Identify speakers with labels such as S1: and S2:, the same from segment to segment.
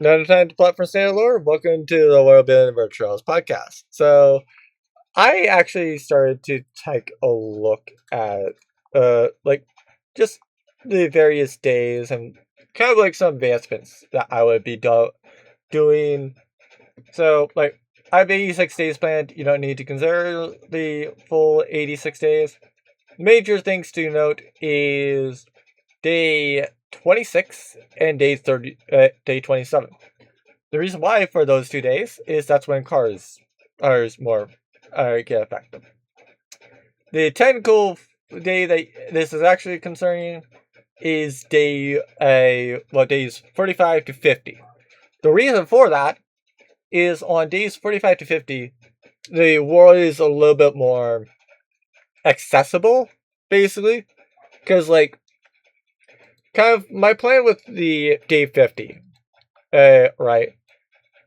S1: Another time to plot for Santa Laura. Welcome to the Worldbuilding Virtuals podcast. So, I actually started to take a look at, just the various days and kind of like some advancements that I would be doing. So, I have 86 days planned. You don't need to consider the full 86 days. Major things to note is day 26 and day 27. The reason why for those 2 days is that's when cars are more get affected. The technical day that this is actually concerning is days 45 to 50. The reason for that is on days 45 to 50, the world is a little bit more accessible, basically, because kind of my plan with the day 50, right?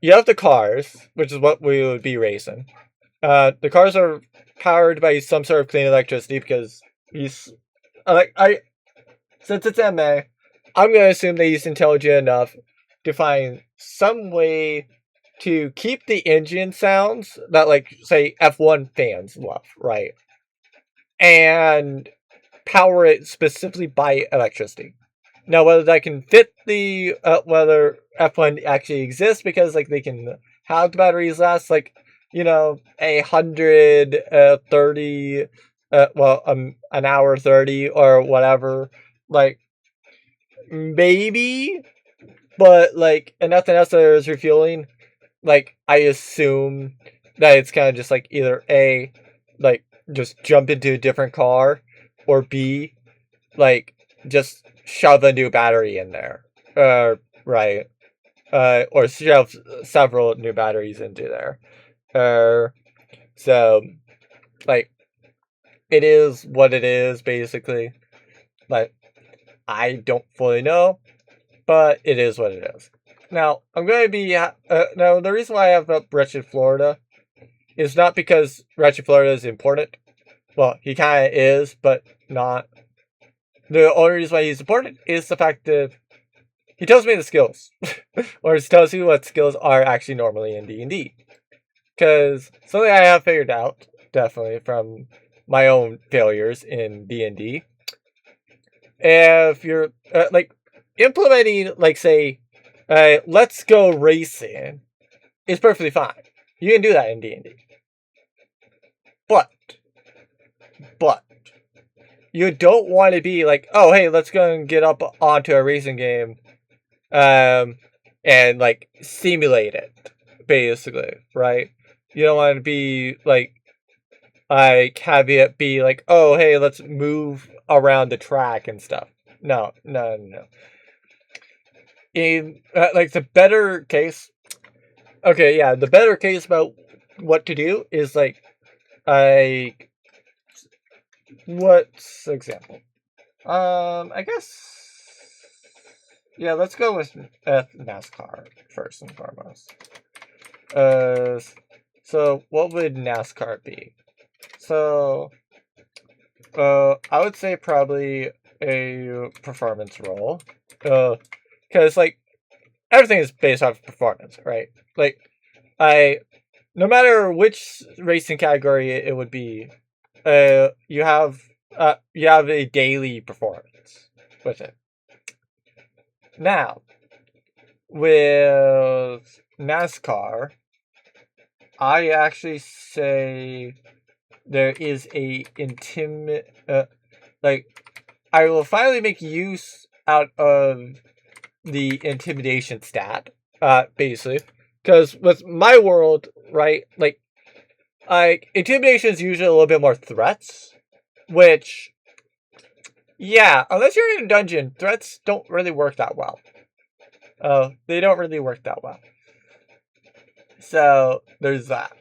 S1: You have the cars, which is what we would be racing. The cars are powered by some sort of clean electricity because he's since it's MA, I'm gonna assume that he's intelligent enough to find some way to keep the engine sounds that say F1 fans love, right? And power it specifically by electricity. Now, whether that can fit the whether F1 actually exists because they can have the batteries last 130 an hour 30 or whatever, maybe, but and nothing else that is refueling. I assume that it's kind of just either A, just jump into a different car, or B, just shove a new battery in there. Right. Or shove several new batteries into there. So, it is what it is, basically. I don't fully know, but it is what it is. Now, I'm going to be, now the reason why I have up Wretched Florida is not because Wretched Florida is important. Well, he kind of is, but not. The only reason why he's important is the fact that he tells me the skills. Or he tells you what skills are actually normally in D&D. Because something I have figured out, definitely, from my own failures in D&D. If you're, implementing, say, let's go racing is perfectly fine. You can do that in D&D. But, you don't want to be oh, hey, let's go and get up onto a racing game, and simulate it, basically, right? You don't want to be have it be oh, hey, let's move around the track and stuff. No. In the better case, okay, yeah, the better case about what to do is what's example? I guess, yeah, let's go with NASCAR first and foremost. So what would NASCAR be? So, I would say probably a performance role. Because everything is based off performance, right? No matter which racing category it would be, you have a daily performance with it. Now, with NASCAR, I actually say there is a I will finally make use out of the intimidation stat, basically, because with my world, right, intimidation is usually a little bit more threats, which, yeah, unless you're in a dungeon, threats don't really work that well. They don't really work that well. So there's that.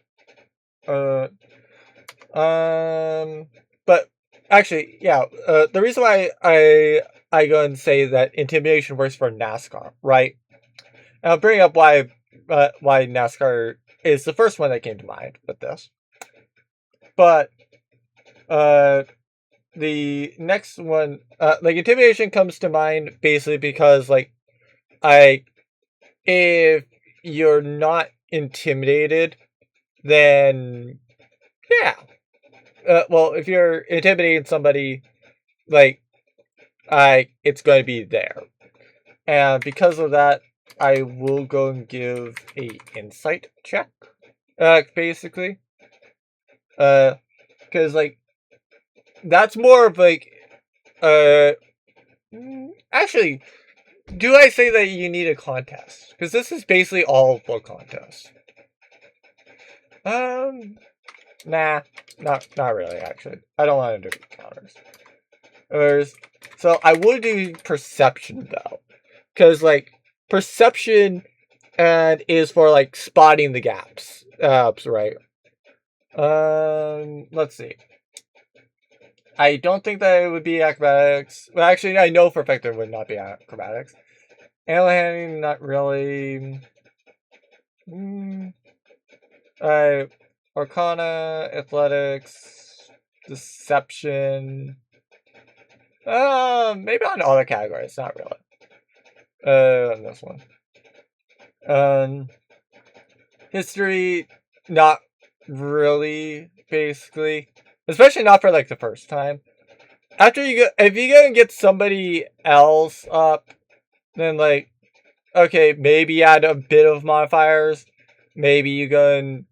S1: But actually, yeah. The reason why I go and say that intimidation works for NASCAR, right? And I'll bring up why NASCAR is the first one that came to mind with this. But the next one, intimidation comes to mind basically because if you're not intimidated, then yeah. Well, if you're intimidating somebody, like, it's going to be there. And because of that, I will go and give a insight check. Basically. Because, like, that's more of, like, actually, do I say that you need a contest? Because this is basically all a contest. Nah, not really, actually. I don't want to do counters. So I would do perception, though. Because, like, perception is for, like, spotting the gaps. Right. Let's see. I don't think that it would be acrobatics. Well, actually, I know for a fact it would not be acrobatics. Animal handling, not really. Arcana, athletics, deception. Maybe on other categories, not really. On this one. History, not really, basically. Especially not for, like, the first time. After you go, if you go and get somebody else up, then, like, okay, maybe add a bit of modifiers. Maybe you go and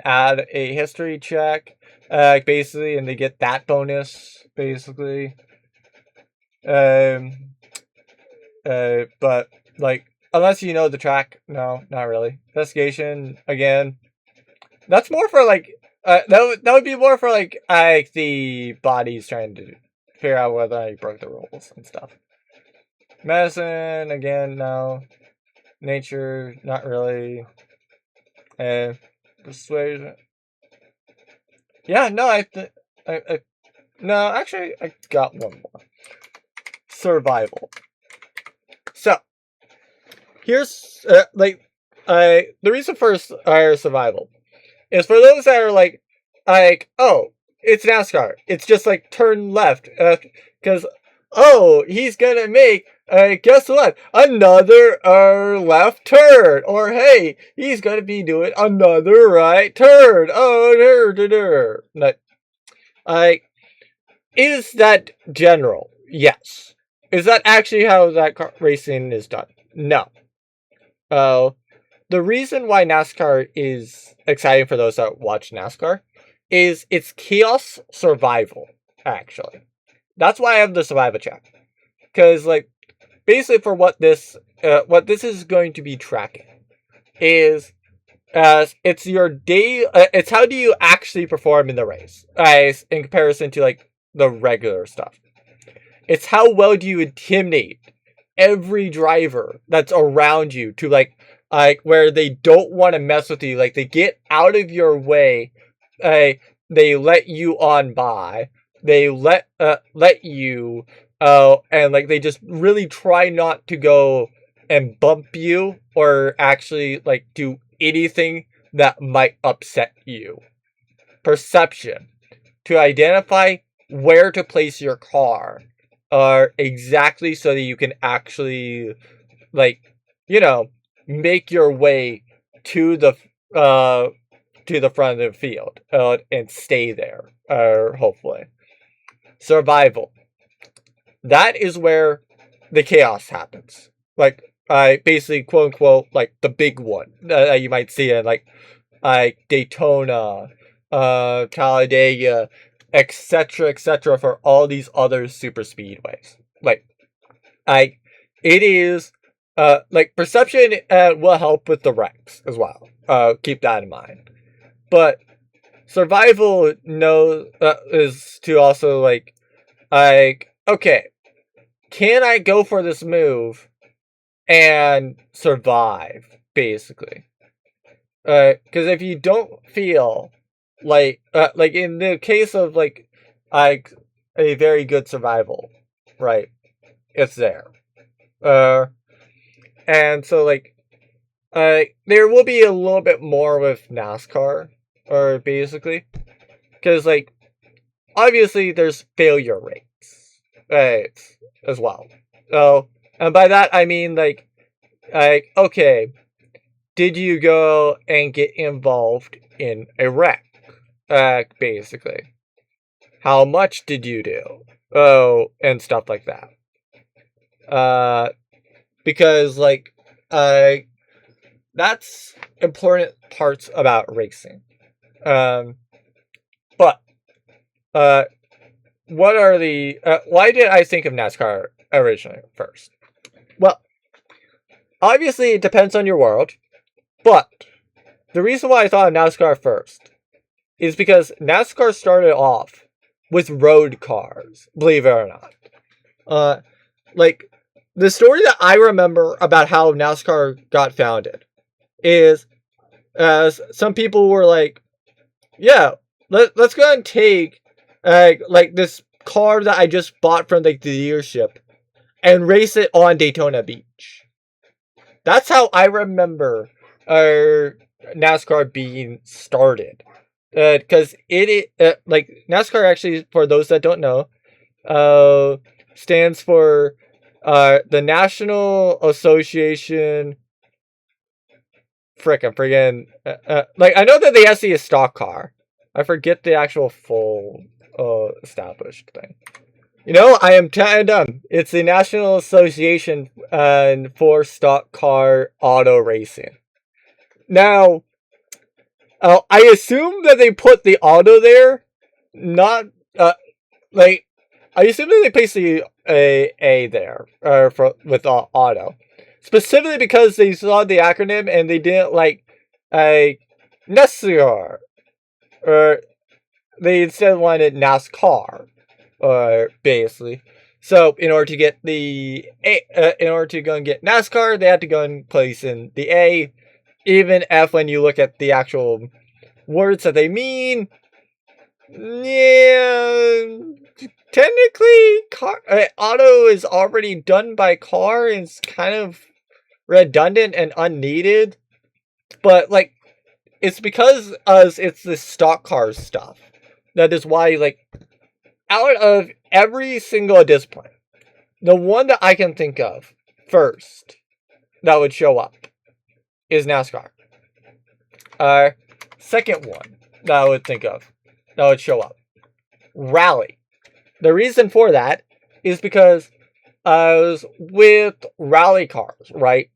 S1: add a history check, basically, and they get that bonus, basically. But, like, unless you know the track, no, not really. Investigation, again, that's more for, like, that would be more for, like, the bodies trying to figure out whether you broke the rules and stuff. Medicine, again, no. Nature, not really. Persuasion. Yeah, no, no, actually, I got one more. Survival. So, here's, the reason for survival is for those that are like, oh, it's NASCAR. It's just, like, turn left. Because, oh, he's gonna make, guess what? Another, left turn. Or, hey, he's gonna be doing another right turn. Oh, is that general? Yes. Is that actually how that racing is done? No. The reason why NASCAR is exciting for those that watch NASCAR is it's chaos survival, actually. That's why I have the survival check. Because, like, basically for what this is going to be tracking is it's your day, it's how do you actually perform in the race, in comparison to, like, the regular stuff. It's how well do you intimidate every driver that's around you to, like where they don't want to mess with you, like, they get out of your way, they let you on by, they let you, and, like, they just really try not to go and bump you or actually, like, do anything that might upset you. Perception, to identify where to place your car, exactly so that you can actually, like, make your way to the front of the field, and stay there, hopefully. Survival. That is where the chaos happens. Like, basically, quote unquote, like, the big one that you might see in, like Daytona, Talladega, etc., for all these other super speedways. Like, it is, like, perception will help with the wrecks as well. Keep that in mind. But survival is to also, like, okay, can I go for this move and survive, basically? Because if you don't feel like in the case of, like, a very good survival, right? It's there. And so, like, there will be a little bit more with NASCAR, or basically, because, like, obviously there's failure rates, right, as well. So, and by that I mean, like, like, okay, did you go and get involved in a wreck? Basically. How much did you do? Oh, and stuff like that. Because, like, that's important parts about racing. But, what are the, why did I think of NASCAR originally first? Well, obviously it depends on your world, but the reason why I thought of NASCAR first is because NASCAR started off with road cars, believe it or not. Like, the story that I remember about how NASCAR got founded is, as some people were like, yeah, let's go and take like this car that I just bought from like the dealership and race it on Daytona Beach. That's how I remember NASCAR being started. Because like NASCAR actually, for those that don't know, stands for the National Association. Frick, I'm forgetting. Like, I know that the SE is stock car. I forget the actual full established thing. You know, I am dumb. It's the National Association for Stock Car Auto Racing. Now, I assume that they put the auto there, not like, I assume that they placed the A there with auto, specifically because they saw the acronym and they didn't like NASCAR, or they instead wanted NASCAR, basically. So in order to get in order to go and get NASCAR, they had to go and place in the A. Even if when you look at the actual words that they mean, yeah, technically, auto is already done by car and it's kind of redundant and unneeded. But like, it's because it's the stock car stuff. That is why, like, out of every single discipline, the one that I can think of first that would show up is NASCAR. Second one that I would think of that would show up, rally. The reason for that is because with rally cars, right?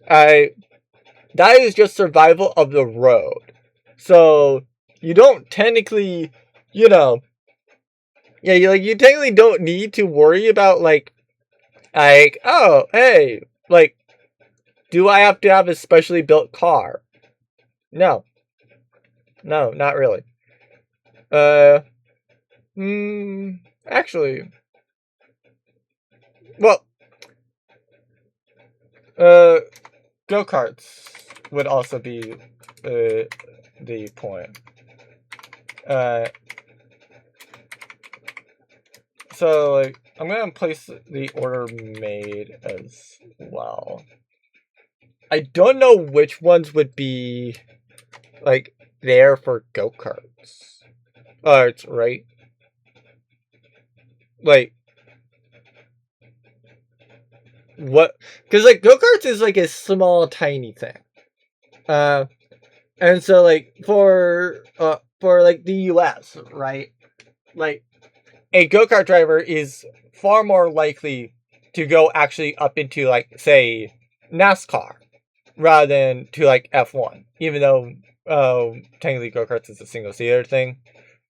S1: That is just survival of the road. So you don't technically, you technically don't need to worry about like, oh, hey, like, do I have to have a specially built car? No, not really. Actually, well, go-karts would also be the point. So, like, I'm gonna place the order made as well. I don't know which ones would be, like, there for go-karts. It's right. Like, what? Because, like, go-karts is, like, a small, tiny thing. And so, like, for like, the US, right? Like, a go-kart driver is far more likely to go actually up into, like, say, NASCAR, rather than to, like, F1. Even though, technically go-karts is a single-seater thing,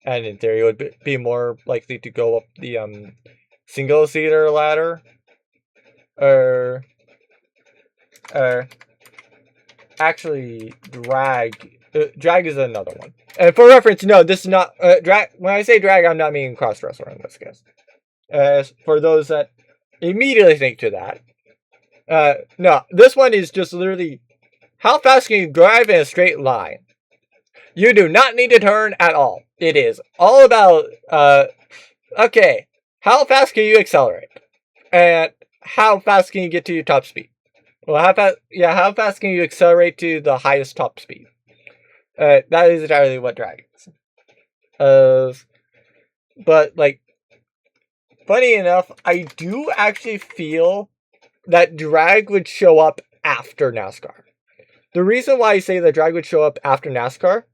S1: and in theory it would be more likely to go up the, single-seater ladder. Actually, drag is another one. And for reference, no, this is not drag. When I say drag, I'm not meaning cross dresser in this case. For those that immediately think to that, no, this one is just literally how fast can you drive in a straight line. You do not need to turn at all. It is all about okay, how fast can you accelerate, and how fast can you get to your top speed. Well, how fast can you accelerate to the highest top speed? That is entirely what drag is. But, like, funny enough, I do actually feel that drag would show up after NASCAR. The reason why I say the drag would show up after NASCAR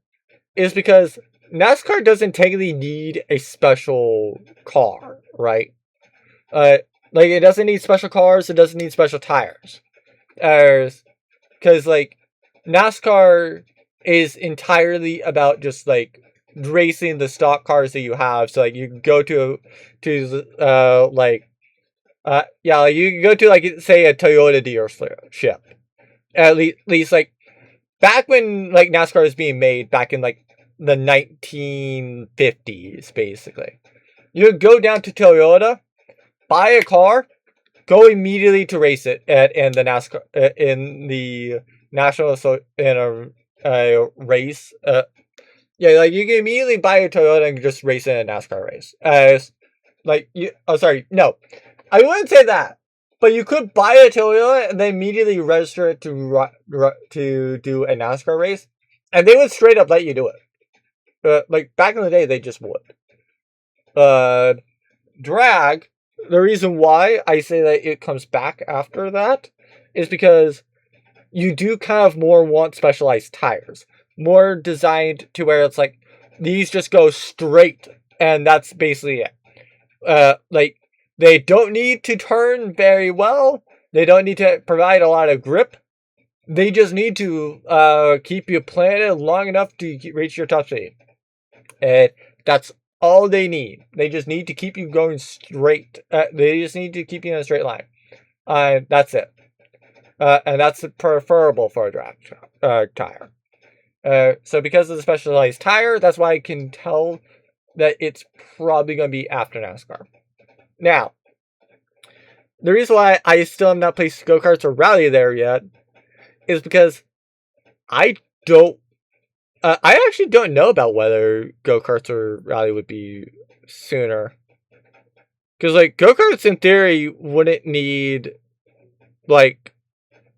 S1: is because NASCAR doesn't technically need a special car, right? Like it doesn't need special cars, it doesn't need special tires. Because like NASCAR is entirely about just like racing the stock cars that you have. So like you go to like you can go to like say a Toyota dealership. At least like back when like NASCAR was being made back in like the 1950s, basically. You go down to Toyota, buy a car, go immediately to race it in the NASCAR in the national in a race. Yeah, like you can immediately buy a Toyota and just race in a NASCAR race. No, I wouldn't say that. But you could buy a Toyota and then immediately register it to do a NASCAR race, and they would straight up let you do it. Like back in the day, they just would. Drag. The reason why I say that it comes back after that is because you do kind of more want specialized tires, more designed to where it's like these just go straight, and that's basically it. Like they don't need to turn very well. They don't need to provide a lot of grip. They just need to keep you planted long enough to reach your top speed. And that's all they need. They just need to keep you going straight. They just need to keep you in a straight line. That's it. And that's preferable for a drag tire. So because of the specialized tire, that's why I can tell that it's probably going to be after NASCAR. Now, the reason why I still have not placed go-karts or rally there yet is because I actually don't know about whether go-karts or rally would be sooner. Because, like, go-karts in theory wouldn't need, like,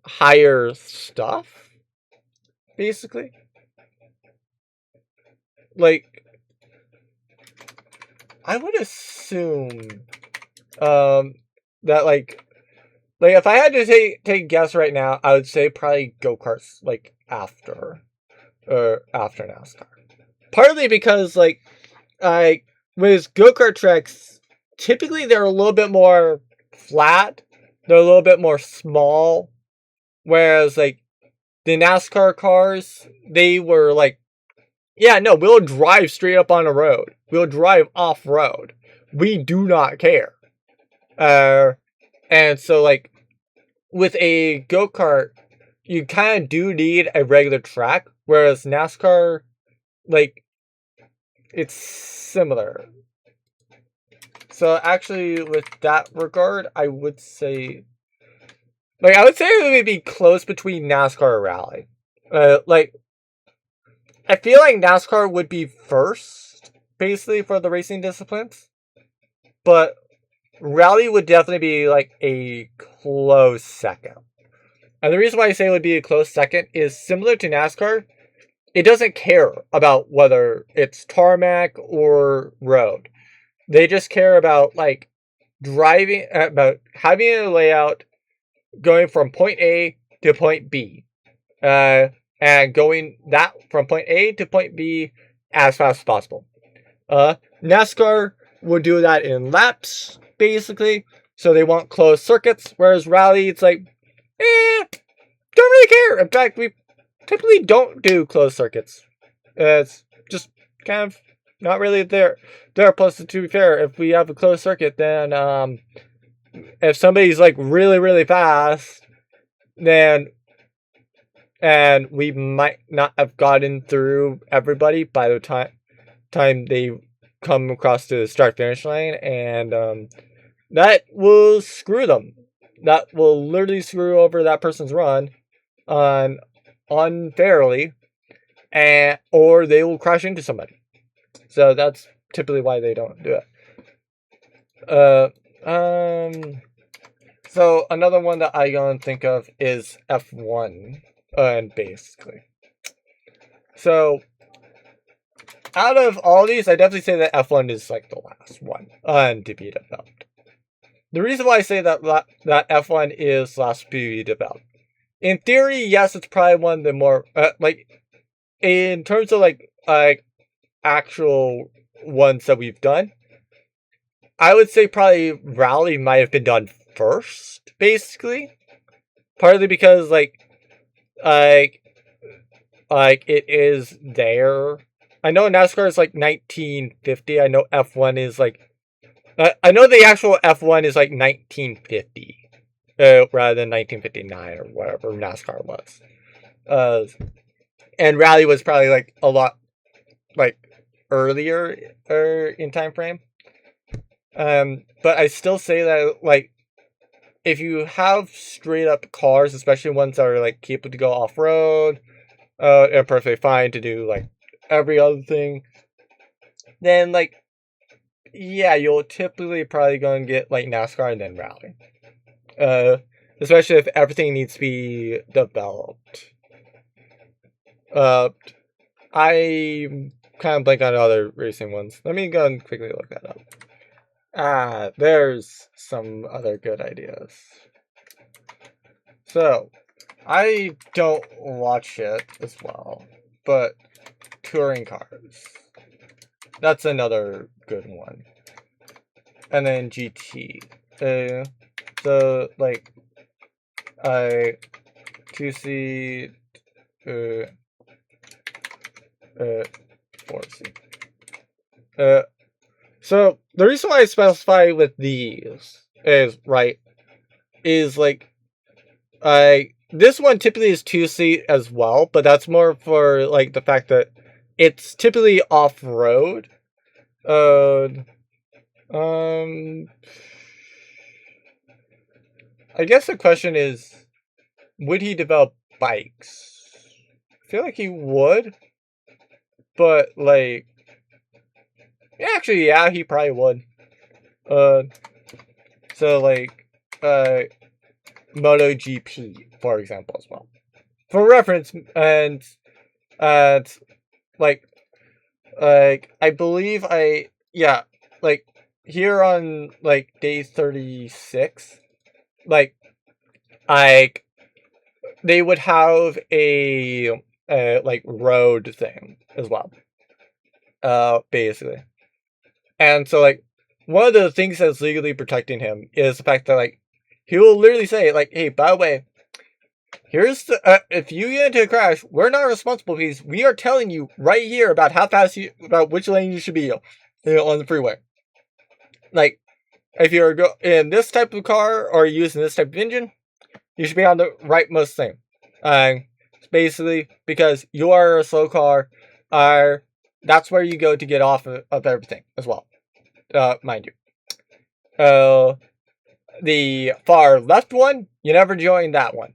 S1: higher stuff, basically. Like, I would assume that like if I had to take a guess right now, I would say probably go-karts like after NASCAR. Partly because like with go-kart tracks, typically they're a little bit more flat, they're a little bit more small, whereas like the NASCAR cars, they were like, yeah, no, we'll drive straight up on the road. We'll drive off-road. We do not care. And so, like, with a go-kart, you kind of do need a regular track, whereas NASCAR, like, it's similar. So, actually, with that regard, I would say it would be close between NASCAR and Rally. I feel like NASCAR would be first, basically, for the racing disciplines. But Rally would definitely be, like, a close second. And the reason why I say it would be a close second is similar to NASCAR. It doesn't care about whether it's tarmac or road. They just care about, like, about having a layout going from point A to point B. And going that from point A to point B as fast as possible. NASCAR would do that in laps, basically. So they want closed circuits, whereas Rally, it's like, don't really care. In fact, we typically don't do closed circuits. It's just kind of not really there. Plus, to be fair, if we have a closed circuit, then if somebody's like really, really fast, then and we might not have gotten through everybody by the time they come across to the start-finish line, and that will screw them. That will literally screw over that person's run unfairly, or they will crash into somebody. So that's typically why they don't do it. So another one that I gonna think of is F1. Basically. So, out of all these, I definitely say that F1 is like the last one to be developed. The reason why I say that F1 is last to be developed in theory, yes, it's probably one of the more like in terms of like actual ones that we've done. I would say probably Rally might have been done first, basically. Partly because like it is there. I know NASCAR is like 1950. I know F1 is like I know the actual F1 is like 1950, rather than 1959 or whatever NASCAR was. Uh, and Rally was probably like a lot like earlier in time frame. But I still say that like if you have straight up cars, especially ones that are like capable to go off road, and perfectly fine to do like every other thing, then like yeah, you'll typically probably gonna get like NASCAR and then Rally. Uh, Especially if everything needs to be developed. Uh, I kind of blank on other racing ones. Let me go and quickly look that up. There's some other good ideas. So, I don't watch it as well, but touring cars. That's another good one. And then GT. So like, I 2C, 4C. So the reason why I specify with these is like this one typically is 2C as well, but that's more for like the fact that it's typically off road. I guess the question is, would he develop bikes? I feel like he would, but like, actually, yeah, he probably would. So like, MotoGP, for example, as well. For reference, and like I believe like here on like day 36, like they would have a like road thing as well, basically. And so like one of the things that's legally protecting him is the fact that like he will literally say like, hey, by the way, here's the if you get into a crash, we're not responsible because we are telling you right here about how fast about which lane you should be on the freeway. Like if you're in this type of car or using this type of engine, you should be on the rightmost thing. Basically because you are a slow car, that's where you go to get off of everything as well. Mind you. The far left one, you never join that one.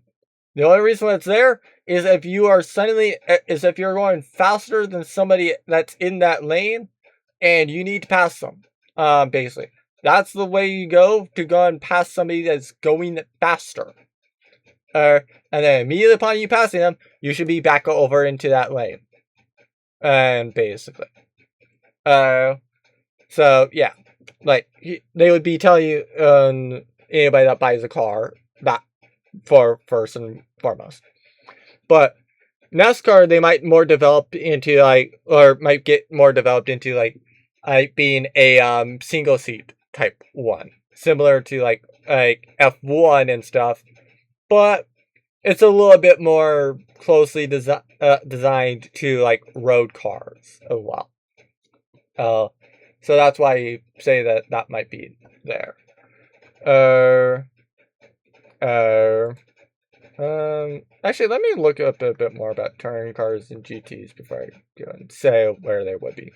S1: The only reason it's there is if if you're going faster than somebody that's in that lane and you need to pass them. Basically. That's the way you go and pass somebody that's going faster. And then immediately upon you passing them, you should be back over into that lane. And basically. So yeah. Like, they would be telling you, anybody that buys a car, that for first and foremost. But NASCAR, they might more develop into like, or might get more developed into like being a single seat type one, similar to like F1 and stuff. But it's a little bit more closely designed to like road cars as well. So that's why you say that might be there. Actually, let me look up a bit more about touring cars and GTs before I go and say where they would be.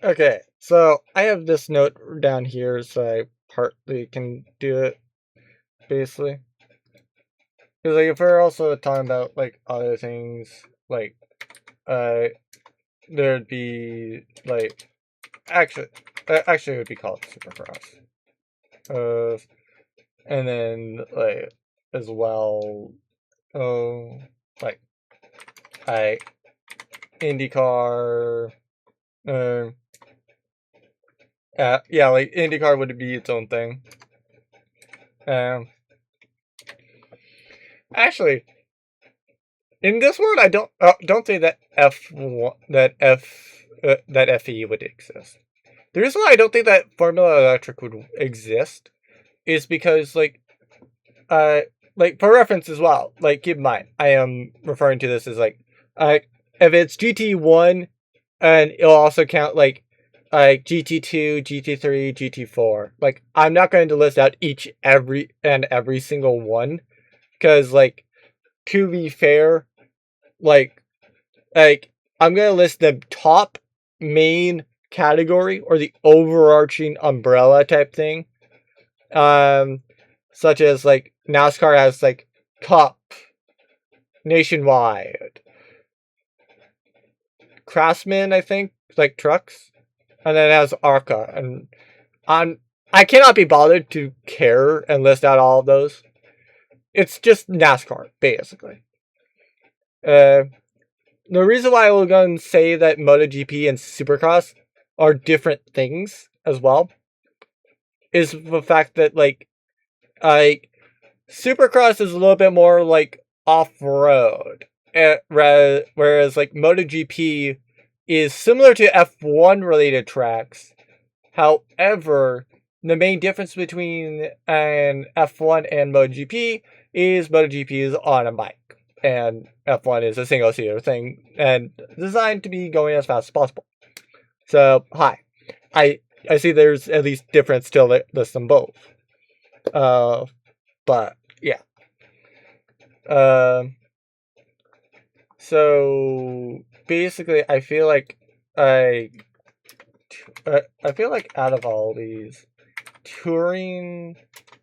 S1: Okay, so I have this note down here, so I partly can do it, basically. Because like, if we're also talking about like other things, like there'd be like actually it would be called Supercross. And then like as well, like IndyCar. Yeah, like IndyCar would be its own thing. Actually, in this world, I don't say that that FE would exist. The reason why I don't think that Formula Electric would exist is because like for reference as well, like keep in mind, I am referring to this as if it's GT1, and it'll also count like GT2, GT3, GT4. Like I'm not going to list out every single one, because like to be fair, like I'm gonna list the top main category or the overarching umbrella type thing. Such as like NASCAR has like Cup, Nationwide, Craftsman, I think, like trucks, and then it has ARCA, and I cannot be bothered to care and list out all of those. It's just NASCAR, basically. The reason why I will go and say that MotoGP and Supercross are different things as well is the fact that like Supercross is a little bit more like off-road, whereas like MotoGP is similar to F1 related tracks. However, the main difference between an F1 and MotoGP is MotoGP is on a bike, and F1 is a single-seater thing and designed to be going as fast as possible. So, hi. I see there's at least difference to list them both. But, yeah. So, basically, I feel like I feel like out of all these, touring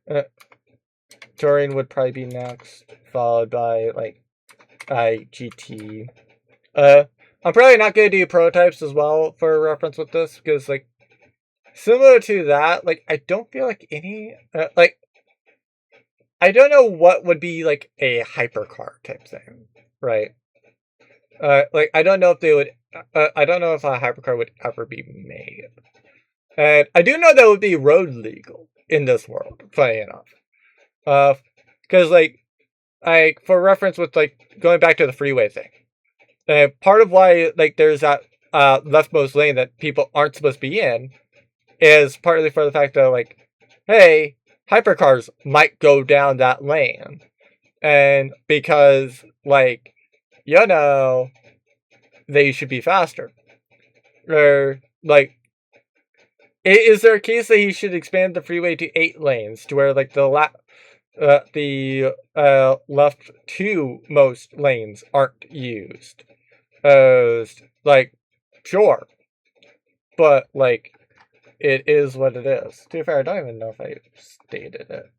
S1: would probably be next, followed by like GT. I'm probably not gonna do prototypes as well for reference with this, because like similar to that, like I don't feel like any I don't know what would be like a hypercar type thing, right? Like I don't know if they would. I don't know if a hypercar would ever be made, and I do know that would be road legal in this world. Funny enough, because like for reference with like going back to the freeway thing, part of why like there's that leftmost lane that people aren't supposed to be in is partly for the fact that like, hey, hypercars might go down that lane, and because like, you know, they should be faster. Or like, is there a case that he should expand the freeway to 8 lanes to where like the left 2 most lanes aren't used? Like, sure, but like, it is what it is. To be fair, I don't even know if I stated it.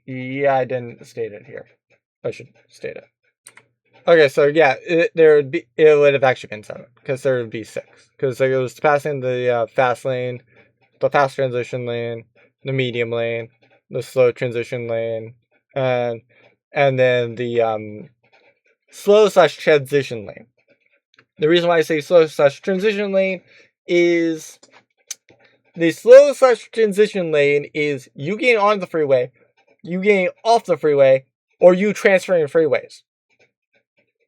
S1: Yeah, I didn't state it here. I should state it. Okay, so yeah, it would have actually been 7, because there would be 6, because it was passing the fast lane, the fast transition lane, the medium lane, the slow transition lane, and then the slow/transition lane. The reason why I say slow/transition lane is the slow/transition lane is you getting on the freeway, you getting off the freeway, or you transferring freeways.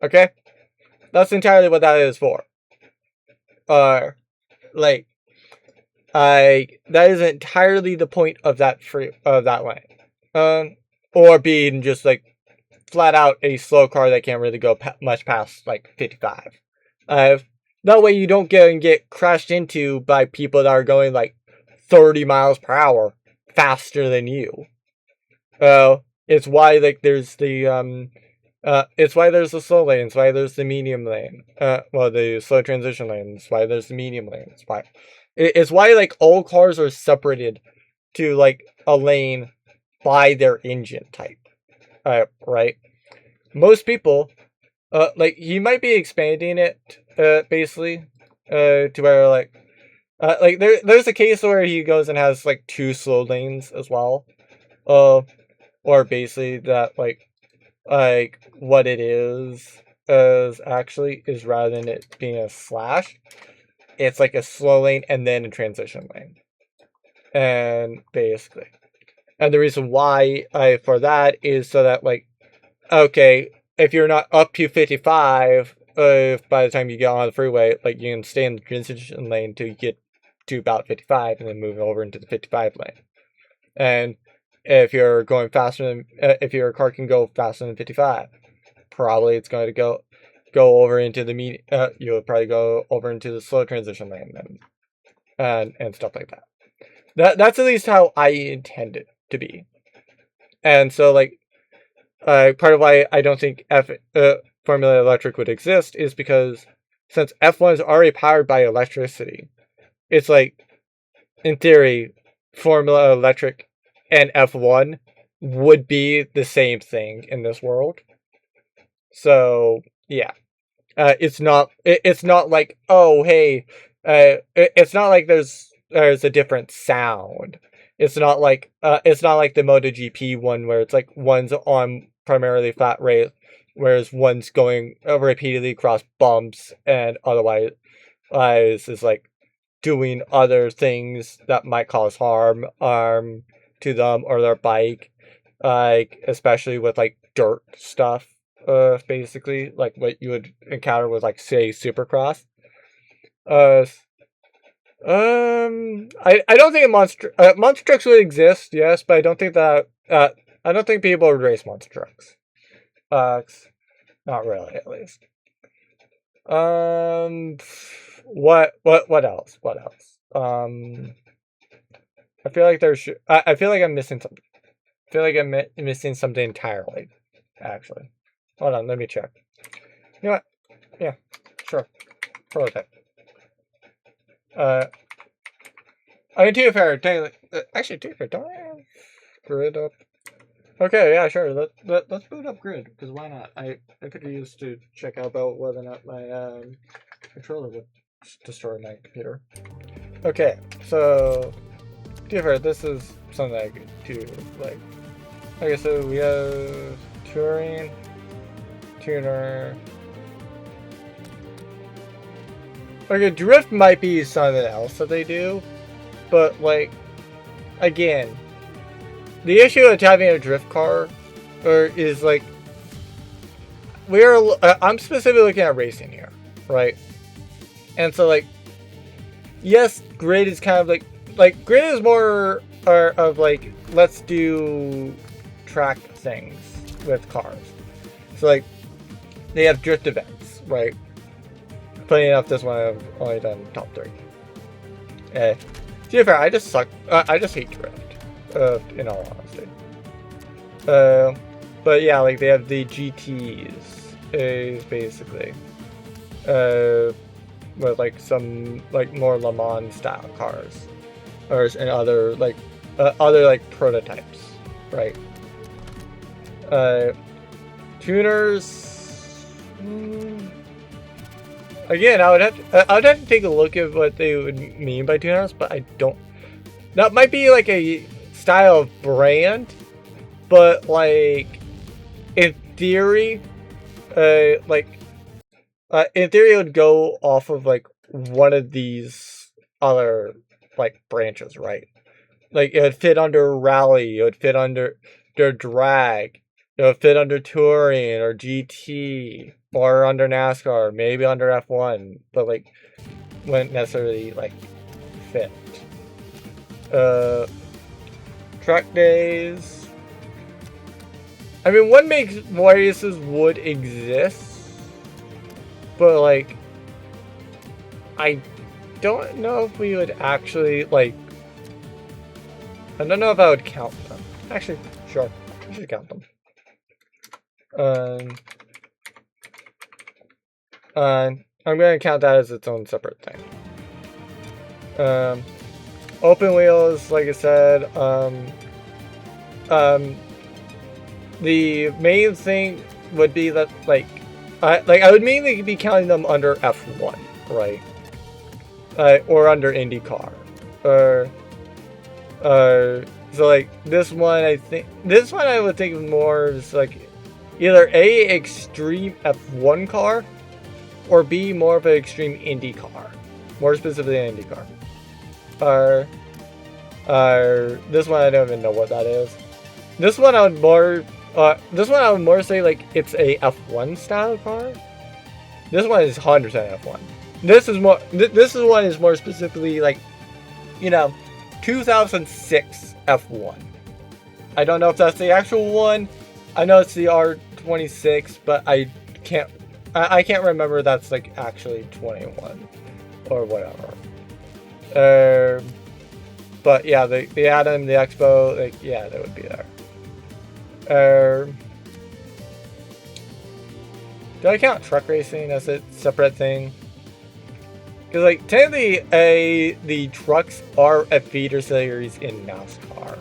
S1: Okay? That's entirely what that is for. That is entirely the point of that lane. Or being just like flat out a slow car that can't really go much past like 55. That way you don't get crashed into by people that are going like 30 miles per hour faster than you. It's why like there's the it's why there's the slow lane. It's why there's the medium lane. The slow transition lane. It's why there's the medium lane. It's why like all cars are separated to like a lane by their engine type. Right? Most people, like he might be expanding it, basically, to where like there's a case where he goes and has like 2 slow lanes as well, or basically that like what it is actually is rather than it being a slash, it's like a slow lane and then a transition lane, and basically, And the reason why for that is so that, like, okay, if you're not up to 55, by the time you get on the freeway, like, you can stay in the transition lane until you get to about 55 and then move over into the 55 lane. And if you're going faster than, if your car can go faster than 55, probably it's going to go over into the you'll probably go over into the slow transition lane and stuff like that. That's at least how I intend it to be. And so, like, part of why I don't think Formula Electric would exist is because since F1 is already powered by electricity, it's like, in theory, Formula Electric and F1 would be the same thing in this world. So, yeah. It's not like, oh, hey, it's not like there's a different sound. It's not like the MotoGP one where it's like one's on primarily flat rate, whereas one's going repeatedly across bumps and otherwise is like doing other things that might cause harm to them or their bike, like especially with like dirt stuff. Basically, like what you would encounter with, like, say, Supercross. I don't think monster trucks would exist, yes, but I don't think that I don't think people would race monster trucks. Not really, at least. What else? What else? I feel like I feel like I'm missing something. I feel like I'm missing something entirely, actually. Hold on, let me check. You know what? Yeah, sure. Prototype. I mean, to be fair, actually, to be fair, don't I have grid up? Okay, yeah, sure. Let's boot up grid, because why not? I could use to check out about whether or not my controller would destroy my computer. Okay, so to be fair, this is something I could do. Like, okay, so we have touring. Tuner. Okay, drift might be something else that they do, but, like, again, the issue with having a drift car is, like, I'm specifically looking at racing here, right? And so, like, yes, grid is kind of like grid is more of like, let's do track things with cars. So, like, they have drift events, right? Funny enough, this one I've only done top 3. To be fair, I just suck. I just hate drift, in all honesty. But yeah, like, they have the GTs, basically, with like some like more Le Mans style cars, and other like prototypes, right? Tuners. Again, I would have to take a look at what they would mean by tuners, but I don't. That might be like a style of brand, but like in theory, in theory, it would go off of like one of these other like branches, right? Like, it would fit under rally, it would fit under drag, it would fit under touring or GT. Or under NASCAR, maybe under F1, but like wouldn't necessarily like fit. Track days. I mean, what makes races would exist, but like I don't know if we would actually like. I don't know if I would count them. Actually, sure, I should count them. I'm going to count that as its own separate thing. Open wheels, like I said, the main thing would be that, I would mainly be counting them under F1, right? Or under IndyCar. So like this one I would think more as like either A, extreme F1 car, or B, more of an extreme Indy car. More specifically an Indy car. This one I don't even know what that is. this one I would more say like it's a F1 style car. This one is 100% F1. This is more. This is one is more specifically like, 2006 F1. I don't know if that's the actual one. I know it's the R26, but I can't remember that's like actually 21 or whatever. But yeah, the Atom, the Expo, like yeah, they would be there. Do I count truck racing as a separate thing? Because like technically, the trucks are a feeder series in NASCAR,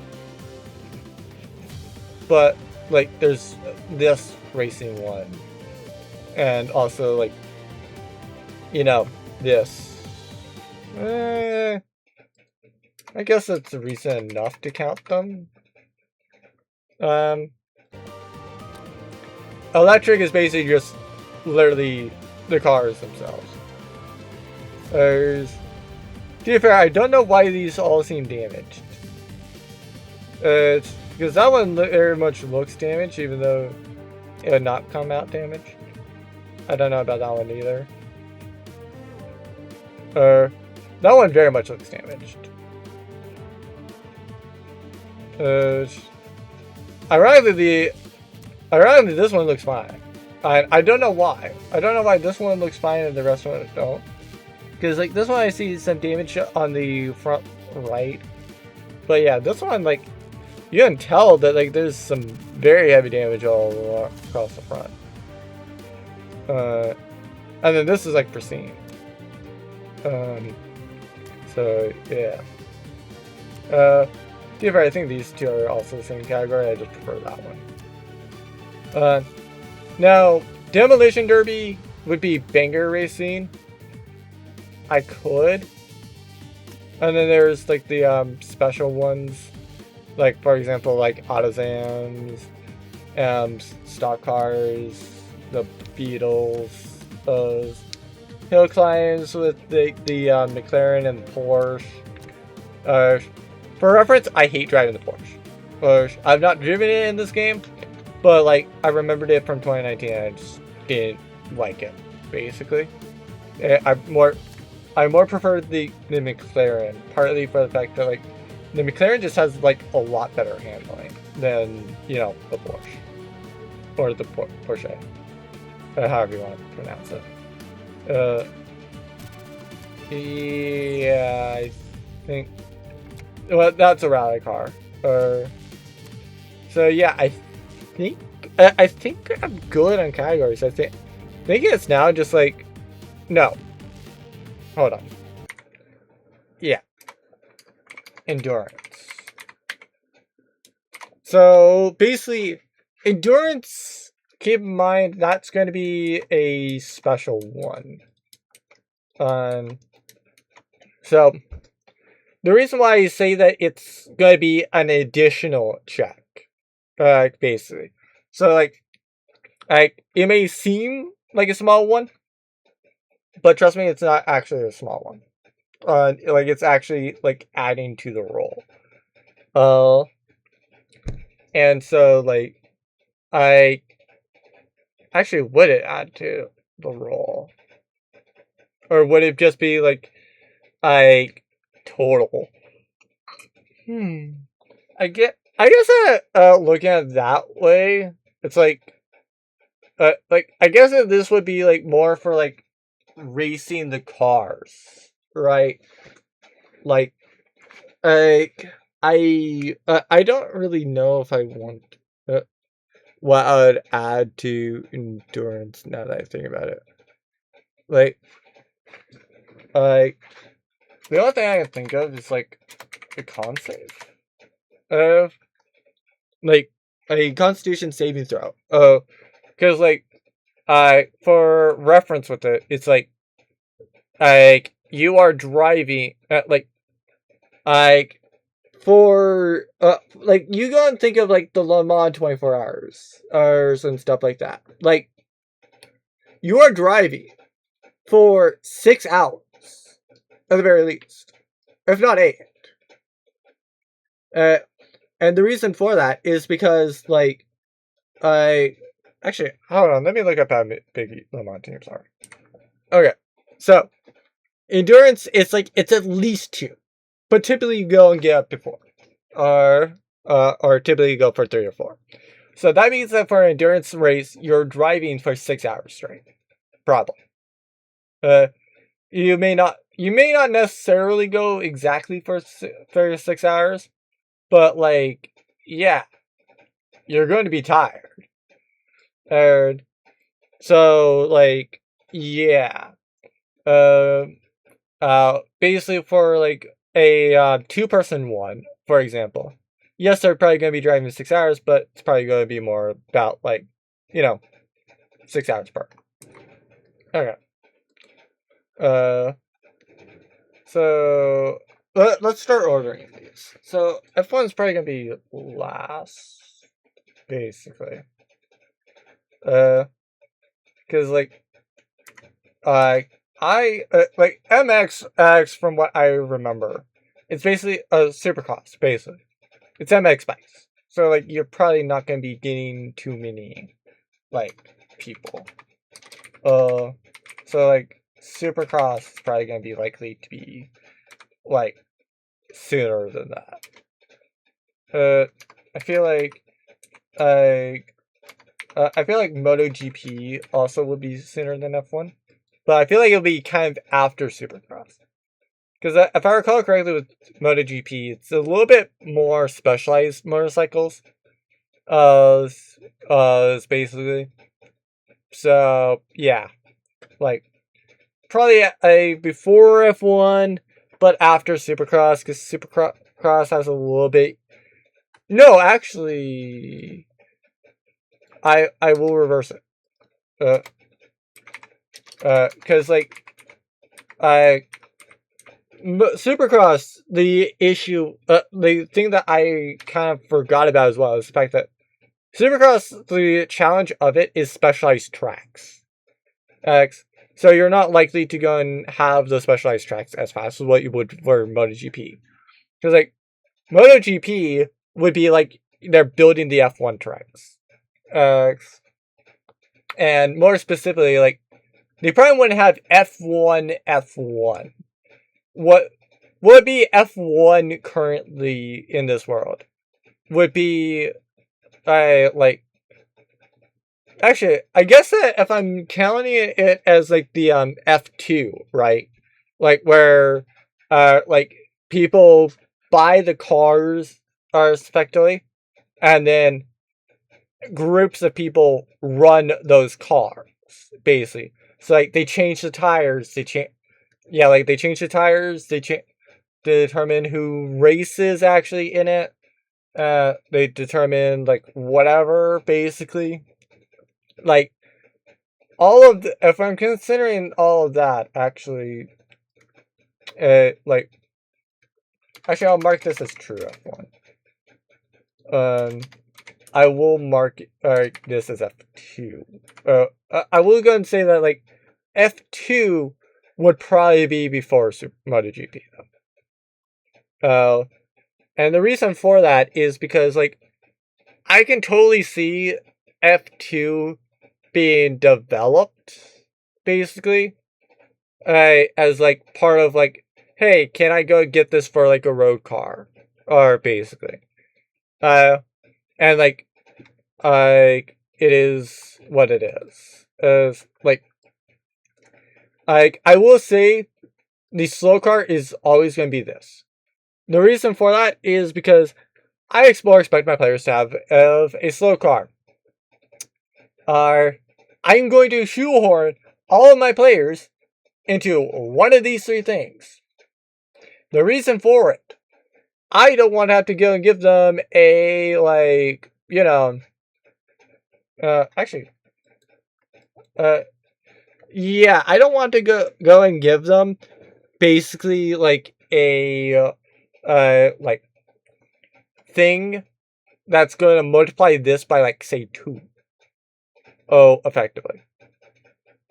S1: but like there's this racing one, and also like this. I guess it's recent enough to count them. Electric is basically just literally the cars themselves. To be fair, I don't know why these all seem damaged. It's because that one very much looks damaged, even though it would not come out damaged. I don't know about that one either. That one very much looks damaged. Ironically, this one looks fine. I don't know why. I don't know why this one looks fine and the rest of them don't. Because like this one I see some damage on the front right. But yeah, this one like you can tell that like there's some very heavy damage all across the front. And then this is like pristine. So yeah. I think these two are also the same category. I just prefer that one. Now, Demolition Derby would be banger racing. I could. And then there's like the special ones, like for example, like Autozams, stock cars, the Beetles, hill climbs with the McLaren and the Porsche. For reference, I hate driving the Porsche. I've not driven it in this game, but like I remembered it from 2019 and I just didn't like it, basically. I more prefer the McLaren, partly for the fact that like the McLaren just has like a lot better handling than the Porsche or the Porsche, however you want to pronounce it. Yeah, I think. Well, that's a rally car. So yeah, I think I'm good on categories. I think it's now just like no. Hold on. Yeah. Endurance. So basically, endurance, keep in mind that's going to be a special one. So the reason why I say that it's going to be an additional check, basically. So like it may seem like a small one, but trust me, it's not actually a small one. Like it's actually like adding to the role. And so like I actually would it add to the role, or would it just be like total? I guess looking at it that way, it's like I guess that this would be like more for like racing the cars, right? Like I don't really know if I want what I would add to endurance now that I think about it. Like the only thing I can think of is like a con save. Like a Constitution saving throw. Because like for reference with it, it's like you are driving for like you go and think of like the Le Mans 24 hours and stuff like that. Like you are driving for 6 hours at the very least, if not 8. And the reason for that is because, like, actually, hold on, let me look up how big Le Mans teams are. Okay, so endurance, it's at least 2, but typically you go and get up to 4, or typically you go for 3 or 4. So that means that for an endurance race, you're driving for 6 hours straight, probably. You may not necessarily go exactly for 6 hours, but like, yeah, you're going to be tired. And so, like, yeah. Basically for like a 2-person one, for example. Yes, they're probably going to be driving 6 hours, but it's probably going to be more about, like, 6 hours per. Okay. So let's start ordering these. So F1's probably going to be last, basically. Because like, like MXX, from what I remember, it's basically a supercross. Basically, it's MX bikes. So like, you're probably not going to be getting too many like people. So like, supercross is probably going to be likely to be like sooner than that. I feel like I feel like MotoGP also would be sooner than F1. But I feel like it'll be kind of after Supercross. Because if I recall correctly with MotoGP, it's a little bit more specialized motorcycles. Basically. So, yeah. Like, probably a before F1, but after Supercross, because Supercross has a little bit... No, actually... I will reverse it. Because, like... Supercross, the issue, the thing that I kind of forgot about as well is the fact that Supercross, the challenge of it is specialized tracks. So you're not likely to go and have those specialized tracks as fast as what you would for MotoGP. Because, like, MotoGP would be like they're building the F1 tracks. And more specifically, like, they probably wouldn't have F1. What would be F1 currently in this world would be, like, actually, I guess that if I'm counting it as like the F2, right? Like, where like, people buy the cars respectively, and then groups of people run those cars, basically. So like, they change the tires, they change the tires, they determine who races actually in it. They determine, like, whatever, basically. Like, if I'm considering all of that, actually, like, actually, I'll mark this as true F1. I will mark this as F2. I will go and say that, like, F2 would probably be before MotoGP, though. And the reason for that is because, like, I can totally see F2 being developed, basically, as, like, part of, like, hey, can I go get this for, like, a road car? Or, basically. And, like, it is what it is. I will say, the slow car is always going to be this. The reason for that is because I expect my players to have a slow car. I'm going to shoehorn all of my players into one of these 3 things. The reason for it, I don't want to have to go and give them a, like, yeah, I don't want to go and give them basically, like, a like, thing that's going to multiply this by, like, say 2. Oh, effectively.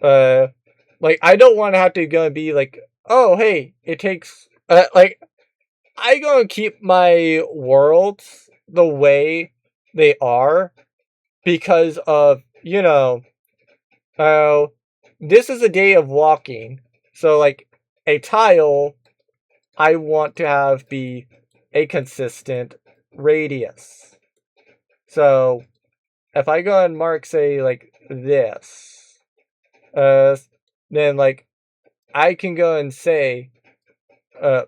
S1: Like, I don't want to have to go and be like, oh, hey, it takes, like, I go and keep my worlds the way they are because of, this is a day of walking. So, like, a tile, I want to have be a consistent radius. So, if I go and mark, say, like, this, then, like, I can go and say, oh,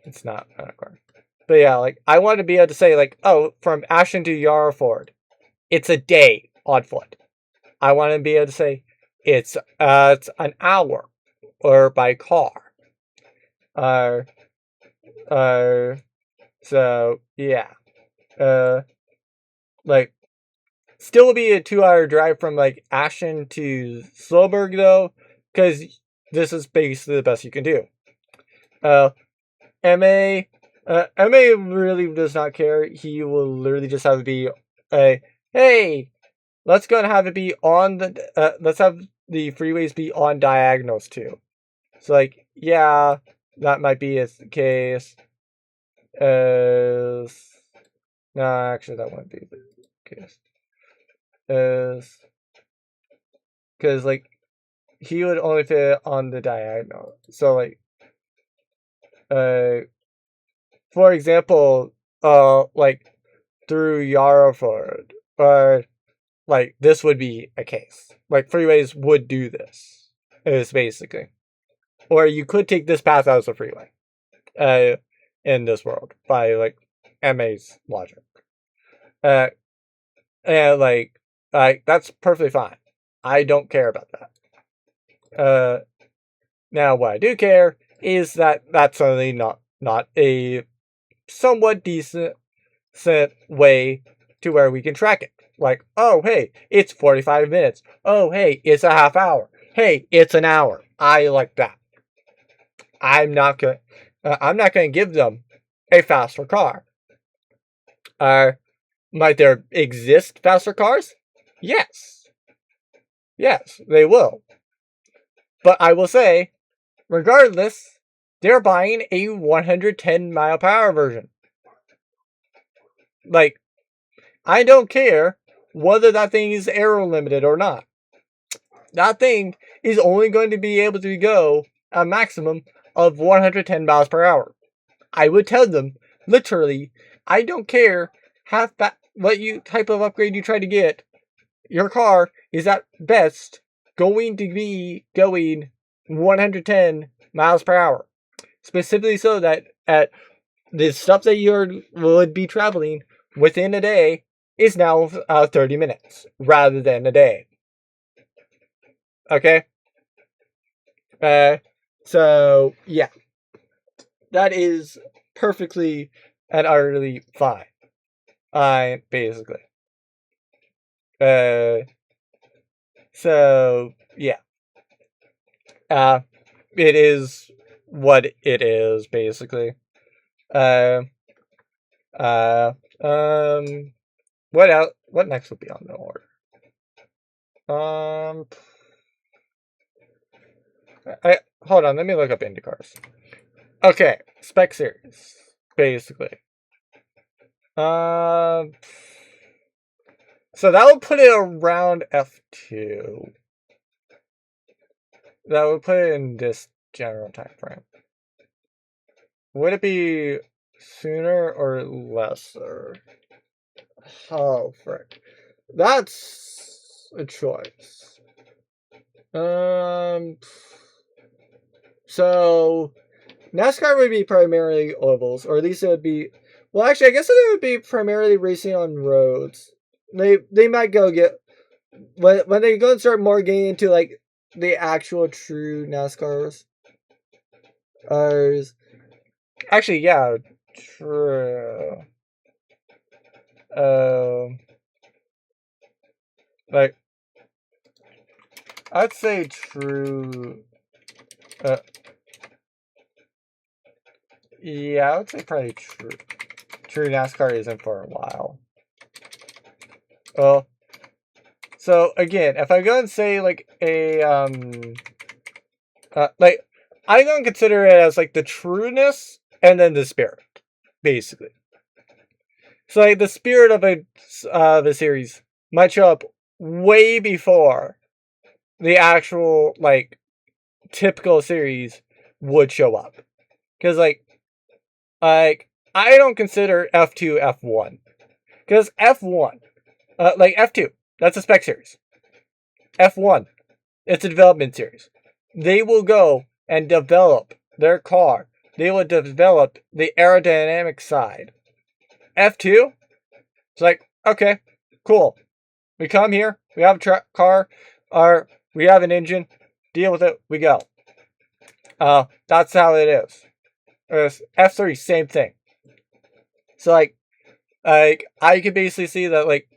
S1: it's not a car. But yeah, like, I want to be able to say, like, oh, from Ashton to Yarford, it's a day on foot. I want to be able to say, it's an hour, or by car. So, yeah. Like, still be a 2-hour drive from, like, Ashton to Sloberg, though, because this is basically the best you can do. MA really does not care. He will literally just have it be hey, let's go and have it be on the, let's have the freeways be on diagonals too. So, like, yeah, that might be a case. No, actually, that wouldn't be the case. Because, like, he would only fit on the diagonal. So, like, for example, like, through Yarford, or, like, this would be a case. Like, freeways would do this, is basically. Or you could take this path as a freeway, in this world, by, like, MA's logic. And, like, that's perfectly fine. I don't care about that. Now, what I do care is that that's only not a somewhat decent way to where we can track it. Like, oh, hey, it's 45 minutes. Oh, hey, it's a half hour. Hey, it's an hour. I like that. I'm not gonna give them a faster car. Might there exist faster cars? Yes. Yes, they will. But I will say, regardless, they're buying a 110 mile per hour version. Like, I don't care whether that thing is aero limited or not. That thing is only going to be able to go a maximum of 110 miles per hour. I would tell them, literally, I don't care what type of upgrade you try to get. Your car is at best going to be going 110 miles per hour. Specifically so that at the stuff that you would be traveling within a day is now 30 minutes rather than a day. Okay? So, yeah. That is perfectly and utterly fine. Basically. So, yeah. It is what it is, basically. What else? What next would be on the order? Hold on, let me look up IndyCars. Okay, spec series, basically. So that would put it around F2. That would put it in this general time frame. Would it be sooner or lesser? Oh, frick. That's a choice. So NASCAR would be primarily ovals, or at least it would be. Well, actually, I guess it would be primarily racing on roads. They might go get when they go and start more getting into like the actual true NASCARs. Actually, yeah, true. Like, I'd say true. Yeah, I would say probably true. True NASCAR isn't for a while. Well, so again, if I go and say like a like I'm gonna consider it as like the trueness and then the spirit, basically. So like the spirit of the series might show up way before the actual like typical series would show up. Because like I don't consider F2 F1. Because F1, like F2, that's a spec series. F1, it's a development series. They will go and develop their car. They will develop the aerodynamic side. F2, it's like, okay, cool. We come here, we have a car, we have an engine, deal with it, we go. That's how it is. F3, same thing. So like I could basically see that like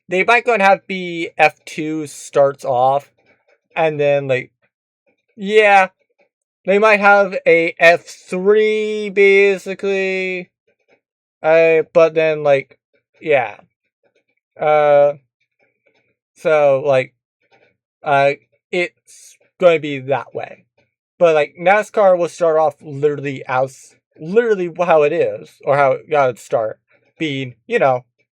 S1: they might go and have B F2 starts off, and then like yeah, they might have a F3 basically. But then like yeah. So like it's going to be that way. But like NASCAR will start off literally how it is, or how it got its start, being,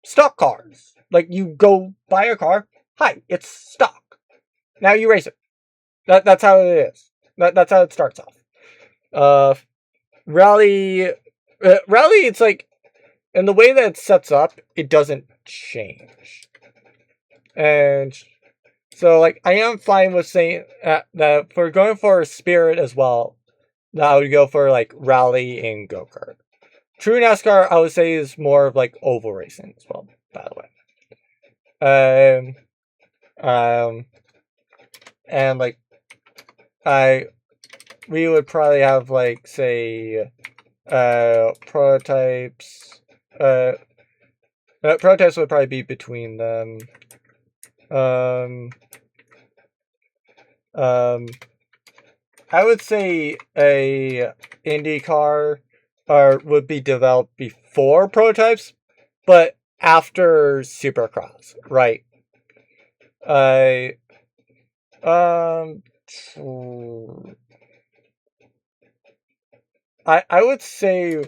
S1: stock cars. Like you go buy a car, hi, it's stock. Now you race it. That's how it is. That's how it starts off. Rally, it's like, and the way that it sets up, it doesn't change. And so, like, I am fine with saying that if we're going for a spirit as well, that I would go for, like, rally and go-kart. True NASCAR, I would say, is more of, like, oval racing as well, by the way. And, like, we would probably have, like, say, prototypes. Prototypes would probably be between them. I would say a IndyCar would be developed before prototypes, but after Supercross, right? I would say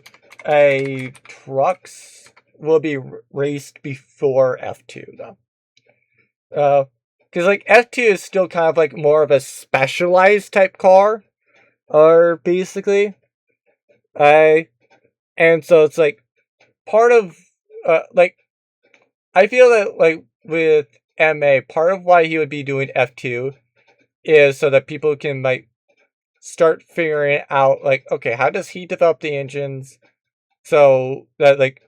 S1: a trucks will be raced before F2 though. Because like F2 is still kind of like more of a specialized type car, or basically, and so it's like part of like I feel that like with MA, part of why he would be doing F2 is so that people can like start figuring out like, okay, how does he develop the engines, so that like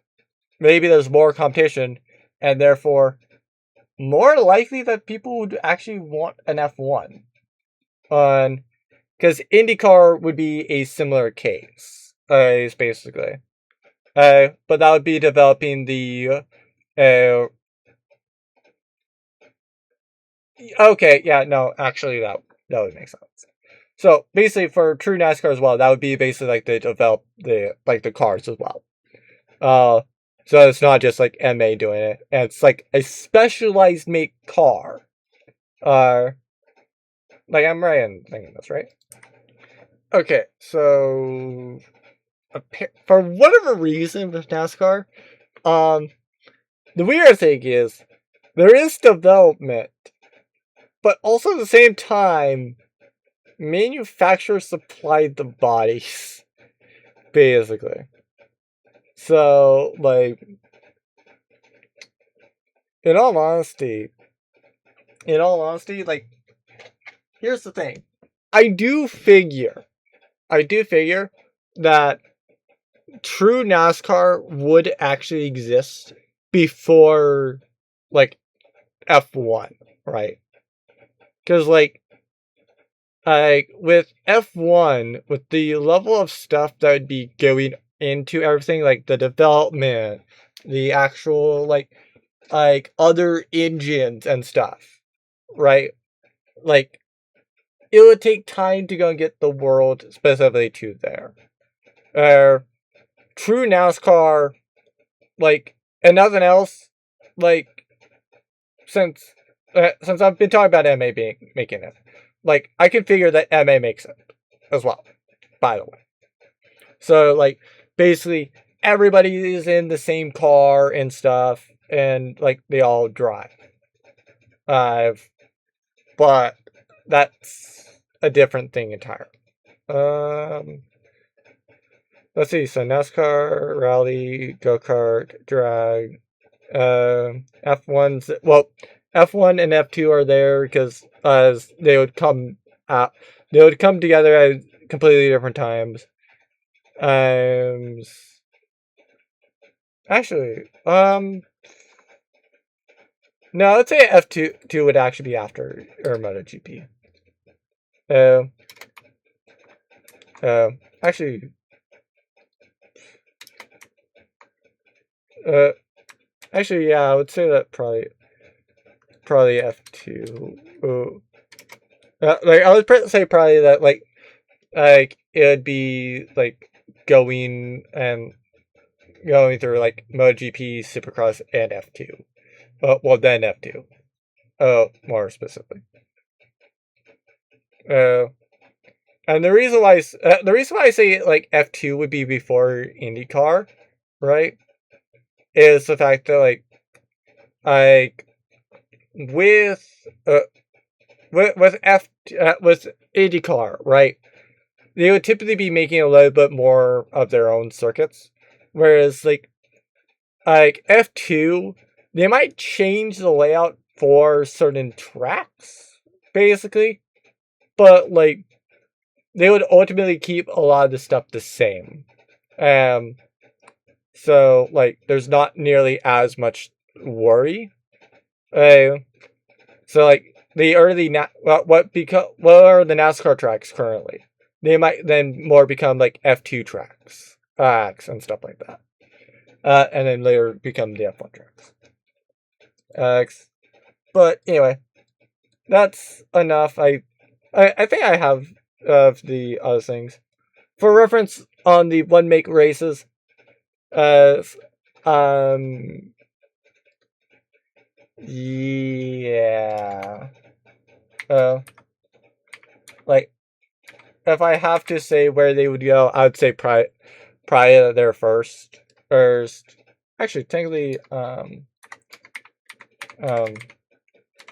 S1: maybe there's more competition, and therefore more likely that people would actually want an F1. Because IndyCar would be a similar case, basically. But that would be developing the. Okay, yeah, no, actually, that would make sense. So basically, for true NASCAR as well, that would be basically like they develop the cars as well. So it's not just like MA doing it, and it's like a specialized make car. Like I'm right in thinking this, right? Okay, so for whatever reason with NASCAR, the weird thing is there is development, but also at the same time, manufacturers supplied the bodies, basically. So, like, in all honesty, like, here's the thing. I do figure that true NASCAR would actually exist before, like, F1, right? Because, like, with F1, with the level of stuff that would be going into everything, like the development, the actual, like other engines and stuff, right? Like, it would take time to go and get the world specifically to there. True NASCAR, like, and nothing else, like, since I've been talking about MA making it, like, I can figure that MA makes it as well, by the way. So, like, basically, everybody is in the same car and stuff, and like they all drive. But that's a different thing entirely. Let's see. So NASCAR, rally, go kart, drag, F1's. Well, F1 and F2 are there because they would come out. They would come together at completely different times. Actually, no, let's say F2 would actually be after MotoGP. Actually, yeah, I would say that probably F2. Like I would say probably that like it would be like going through like MotoGP, Supercross, and F2. Well, then F2. More specifically. And the reason why I say like F2 would be before IndyCar, right, is the fact that like with IndyCar, right, they would typically be making a little bit more of their own circuits, whereas like F2, they might change the layout for certain tracks, basically, but like they would ultimately keep a lot of the stuff the same. So like there's not nearly as much worry. So like the early what are the NASCAR tracks currently? They might then more become like F2 tracks, and stuff like that. And then later become the F1 tracks. But anyway, that's enough. I think I have of the other things. For reference on the one make races, yeah. Like if I have to say where they would go, I would say probably their first. Actually, technically,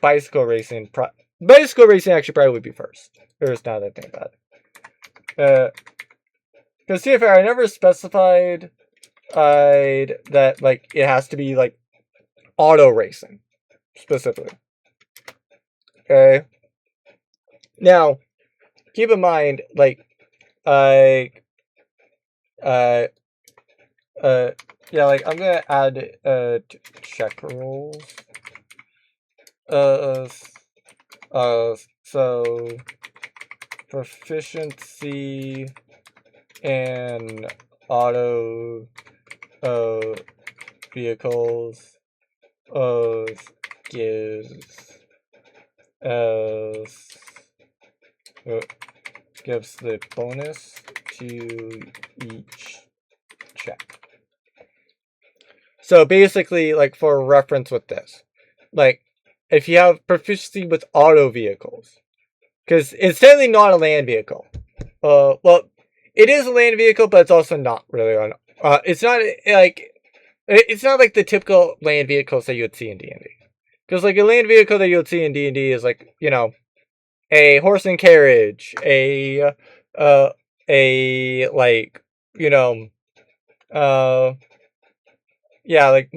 S1: bicycle racing actually probably would be first. There's now that I think about it. Because to be fair, I never specified that like it has to be like auto racing specifically. Okay. Now, keep in mind, like, yeah, like I'm gonna add check rules. So proficiency in auto vehicles gives the bonus to each check. So basically, like for reference with this, like if you have proficiency with auto vehicles, because it's technically not a land vehicle. Well, it is a land vehicle, but it's also not really on. It's not like the typical land vehicles that you would see in D&D. Because like a land vehicle that you would see in D&D is like, you know, a horse and carriage, a like, you know, yeah, like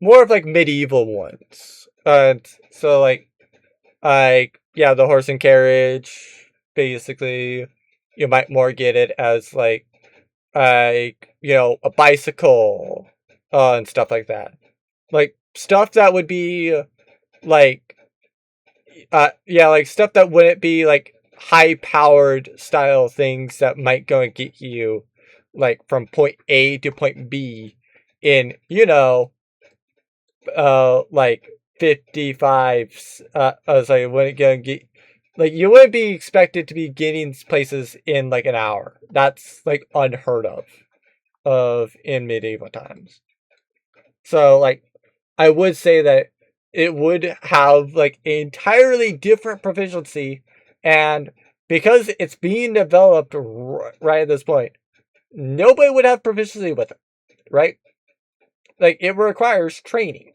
S1: more of like medieval ones. So like yeah, the horse and carriage, basically, you might more get it as like you know, a bicycle, and stuff like that. Like stuff that would be like yeah, like stuff that wouldn't be like high powered style things that might go and get you like from point A to point B in, you know, like 55. I was like, wouldn't go and get like you wouldn't be expected to be getting places in like an hour. That's like unheard of in medieval times. So like I would say that it would have like an entirely different proficiency, and because it's being developed right at this point, nobody would have proficiency with it. right? Like, it requires training.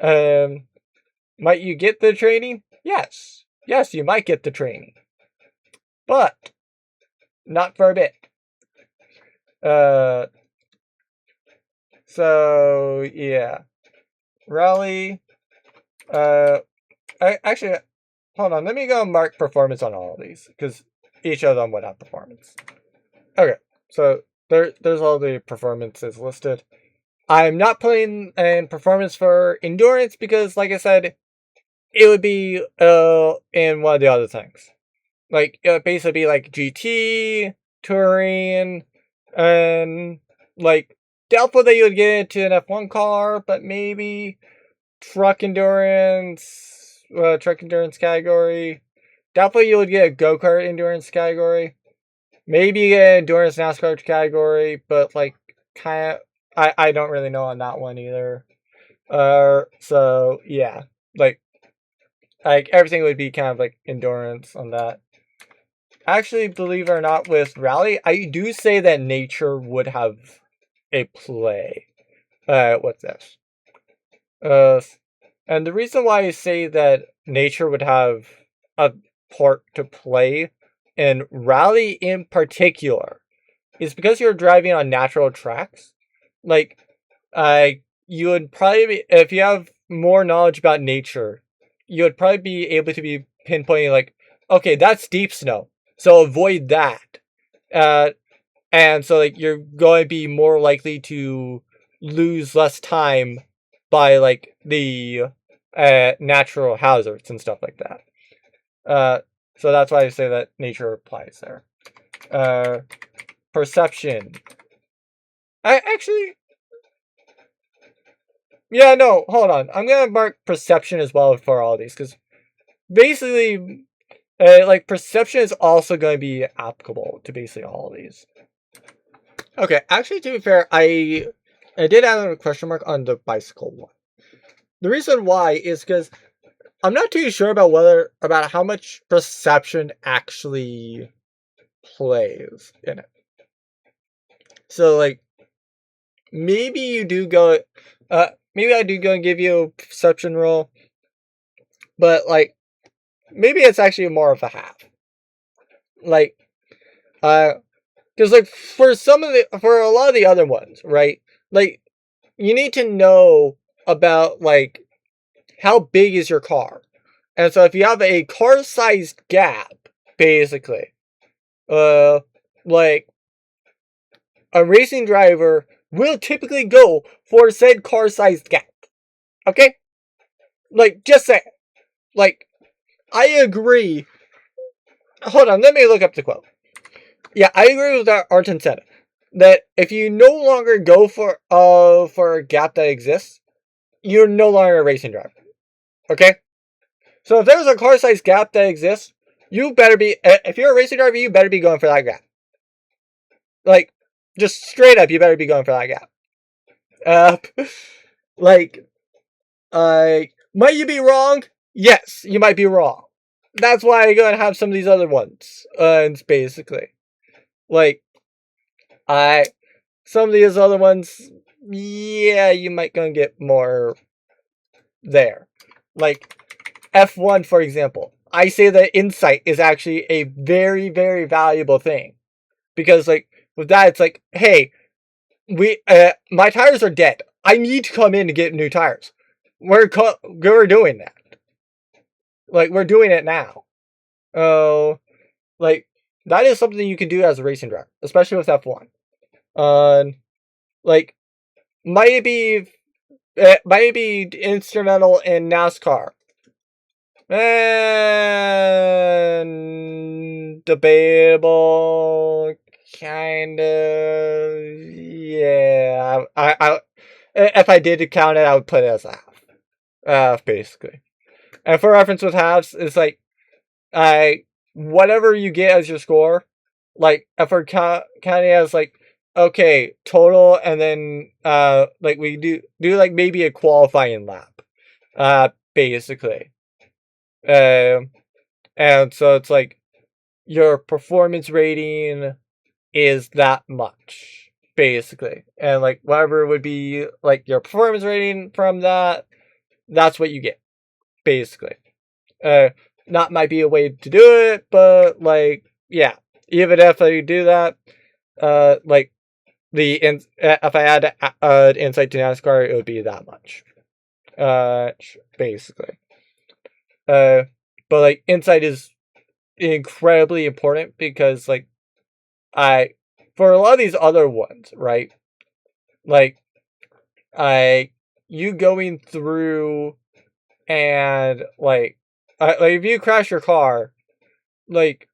S1: Might you get the training? Yes. Yes, you might get the training. But not for a bit. So yeah. Rally. Actually, hold on. Let me go mark performance on all of these, because each of them would have performance. Okay, so there's all the performances listed. I'm not putting in performance for endurance because, like I said, it would be in one of the other things. Like, it would basically be like GT, touring, and like, doubtful that you would get into an F1 car, but maybe truck endurance category. Doubtful you would get a go-kart endurance category. Maybe an endurance NASCAR category, but like, kind of, I don't really know on that one either. So yeah, like everything would be kind of like endurance on that. Actually, believe it or not, with rally, I do say that nature would have a play. What's this? And the reason why I say that nature would have a part to play in rally in particular is because you're driving on natural tracks. Like, you would probably be, if you have more knowledge about nature, you would probably be able to be pinpointing like, okay, that's deep snow, so avoid that. And so like you're going to be more likely to lose less time by like the natural hazards and stuff like that. So that's why I say that nature applies there. Perception. I actually, yeah, no, hold on. I'm gonna mark perception as well for all these because basically, like perception is also going to be applicable to basically all of these. Okay, actually, to be fair, I did add a question mark on the bicycle one. The reason why is because I'm not too sure about how much perception actually plays in it. So like, maybe you do go, maybe I do go and give you a perception roll, but like, maybe it's actually more of a half. Like, because like for a lot of the other ones, right? Like, you need to know about like how big is your car, and so if you have a car-sized gap, basically, like a racing driver will typically go for said car-sized gap. Okay, like just say, like I agree. Hold on, let me look up the quote. Yeah, I agree with that Arton said that if you no longer go for a gap that exists, you're no longer a racing driver. Okay? So if there's a car size gap that exists, you better be, if you're a racing driver, you better be going for that gap. Like, just straight up, you better be going for that gap. Like, might you be wrong? Yes, you might be wrong. That's why I'm gonna have some of these other ones. It's basically, like, some of these other ones, yeah, you might gonna get more there. Like, F1, for example. I say that insight is actually a very, very valuable thing. Because, like, with that, it's like, hey, my tires are dead. I need to come in to get new tires. We're doing that. Like, we're doing it now. Oh, like, that is something you can do as a racing driver, especially with F1. Like, might be instrumental in NASCAR. And debatable, kind of. Yeah, I if I did count it, I would put it as a half, basically. And for reference with halves, it's like, whatever you get as your score, like if we're counting as like, okay, total, and then like we do like maybe a qualifying lap, basically. And so it's like your performance rating is that much. basically. And like whatever would be like your performance rating from that, that's what you get, basically. Uh, not might be a way to do it, but like yeah, even if I do that, like if I add insight to NASCAR, it would be that much. Basically. Uh, but like insight is incredibly important because like I for a lot of these other ones, right? Like I you going through and like if you crash your car, like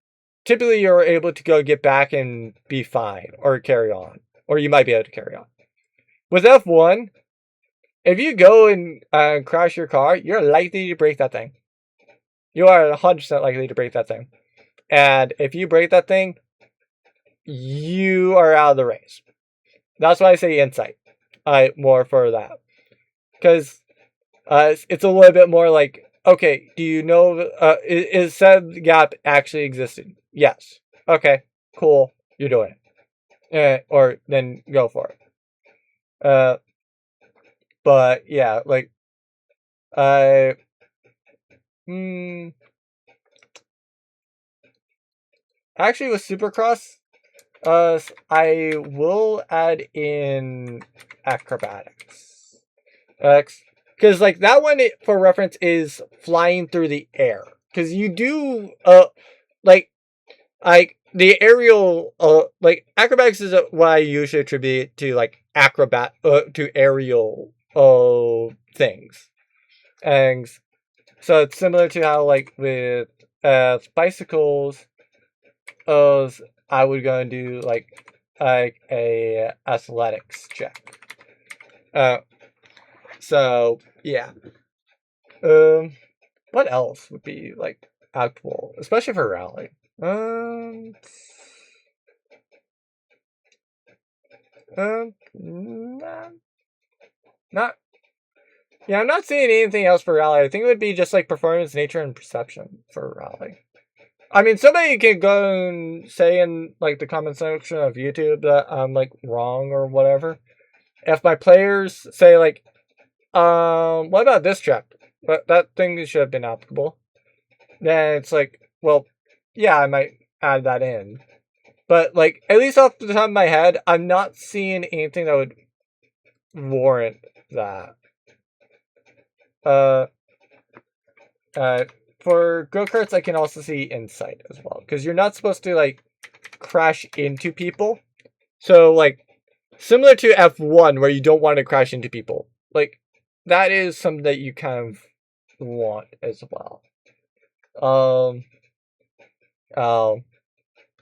S1: typically you're able to go get back and be fine or carry on, or you might be able to carry on. With F1, if you go and crash your car, you're likely to break that thing. You are 100% likely to break that thing. And if you break that thing, you are out of the race. That's why I say insight. More for that. Because it's a little bit more like, okay, do you know, is said gap actually existing? Yes. Okay, cool. You're doing it. Or then go for it. But yeah, like, I, actually with Supercross, I will add in acrobatics. Because like that one, for reference, is flying through the air. Because you do, like the aerial, like acrobatics is what I usually attribute to like to aerial, things. And so it's similar to how like with bicycles, I would go and do like a athletics check. So yeah. What else would be like actual, especially for rally? Um, nah, not. Yeah, I'm not seeing anything else for rally. I think it would be just like performance, nature, and perception for rally. I mean, somebody can go and say in like the comment section of YouTube that I'm like wrong or whatever. If my players say like, what about this check? But that thing should have been applicable. Then it's like, well, yeah, I might add that in. But like, at least off the top of my head, I'm not seeing anything that would warrant that. Uh, for go-karts, I can also see insight as well. Because you're not supposed to like crash into people. So like, similar to F1 where you don't want to crash into people. Like, that is something that you kind of want as well.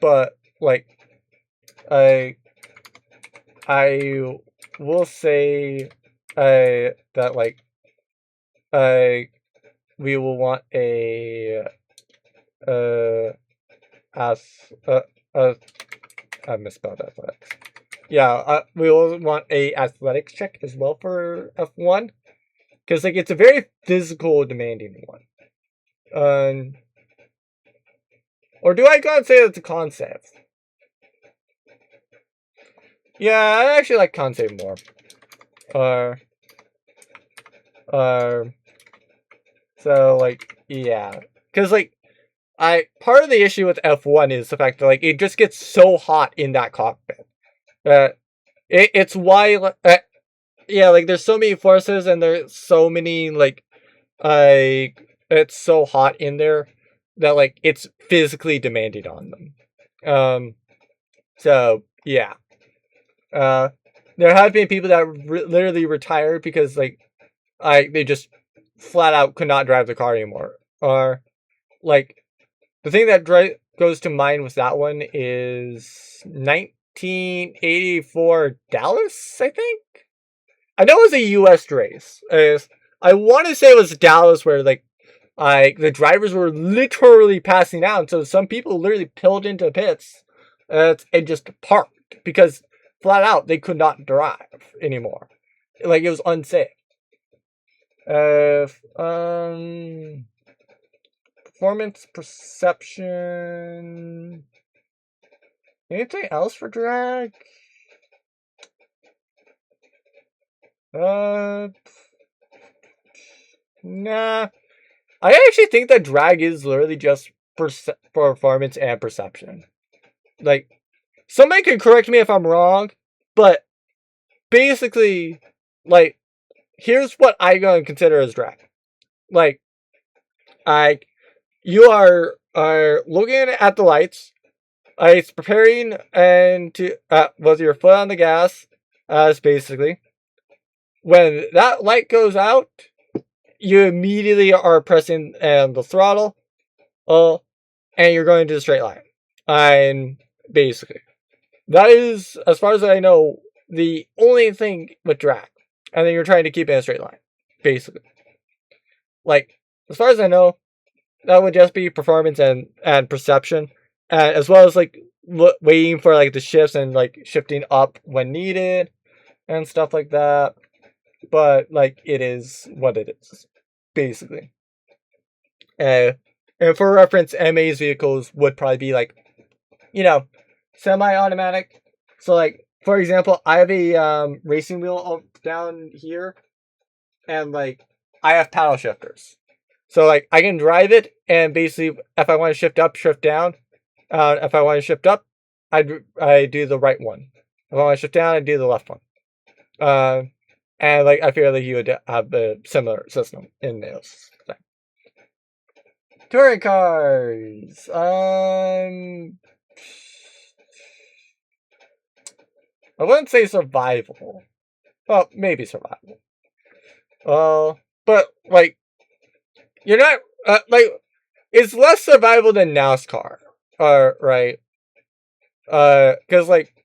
S1: But like, I will say, that like, we will want a as I misspelled athletics. Yeah, we will want a athletics check as well for F1 because like it's a very physical demanding one. Or do I go and say it's a concept? Yeah, I actually like concept more. So like yeah, because like part of the issue with F1 is the fact that like it just gets so hot in that cockpit. It's why yeah, like there's so many forces and there's so many like it's so hot in there that like it's physically demanding on them. So yeah. There have been people that literally retired because like they just flat out could not drive the car anymore. Or like the thing that goes to mind with that one is 1984 Dallas, I think. I know it was a U.S. race. I want to say it was Dallas where like the drivers were literally passing out, so some people literally peeled into pits and just parked because flat out they could not drive anymore. Like it was unsafe. Performance perception. Anything else for drag? Uh, nah. I actually think that drag is literally just performance and perception. Like, somebody can correct me if I'm wrong, but basically, like, here's what I gonna consider as drag. Like, I, you are looking at the lights. It's preparing and to with your foot on the gas. It's basically when that light goes out, you immediately are pressing the throttle, and you're going to the straight line. And basically, that is, as far as I know, the only thing with drag. And then you're trying to keep it in a straight line, basically. Like, as far as I know, that would just be performance and perception, and as well as like waiting for like the shifts and like shifting up when needed and stuff like that. But like, it is what it is, basically. Uh, and for reference, MA's vehicles would probably be like, you know, semi-automatic. So like, for example, I have a racing wheel down here, and like I have paddle shifters. So like I can drive it, and basically, if I want to shift up, shift down. If I want to shift up, I do the right one. If I want to shift down, I do the left one. Uh, and like I feel like you would have a similar system in those. Touring cars. I wouldn't say survival. Well, maybe survival. But like you're not like it's less survival than NASCAR. Right. Because like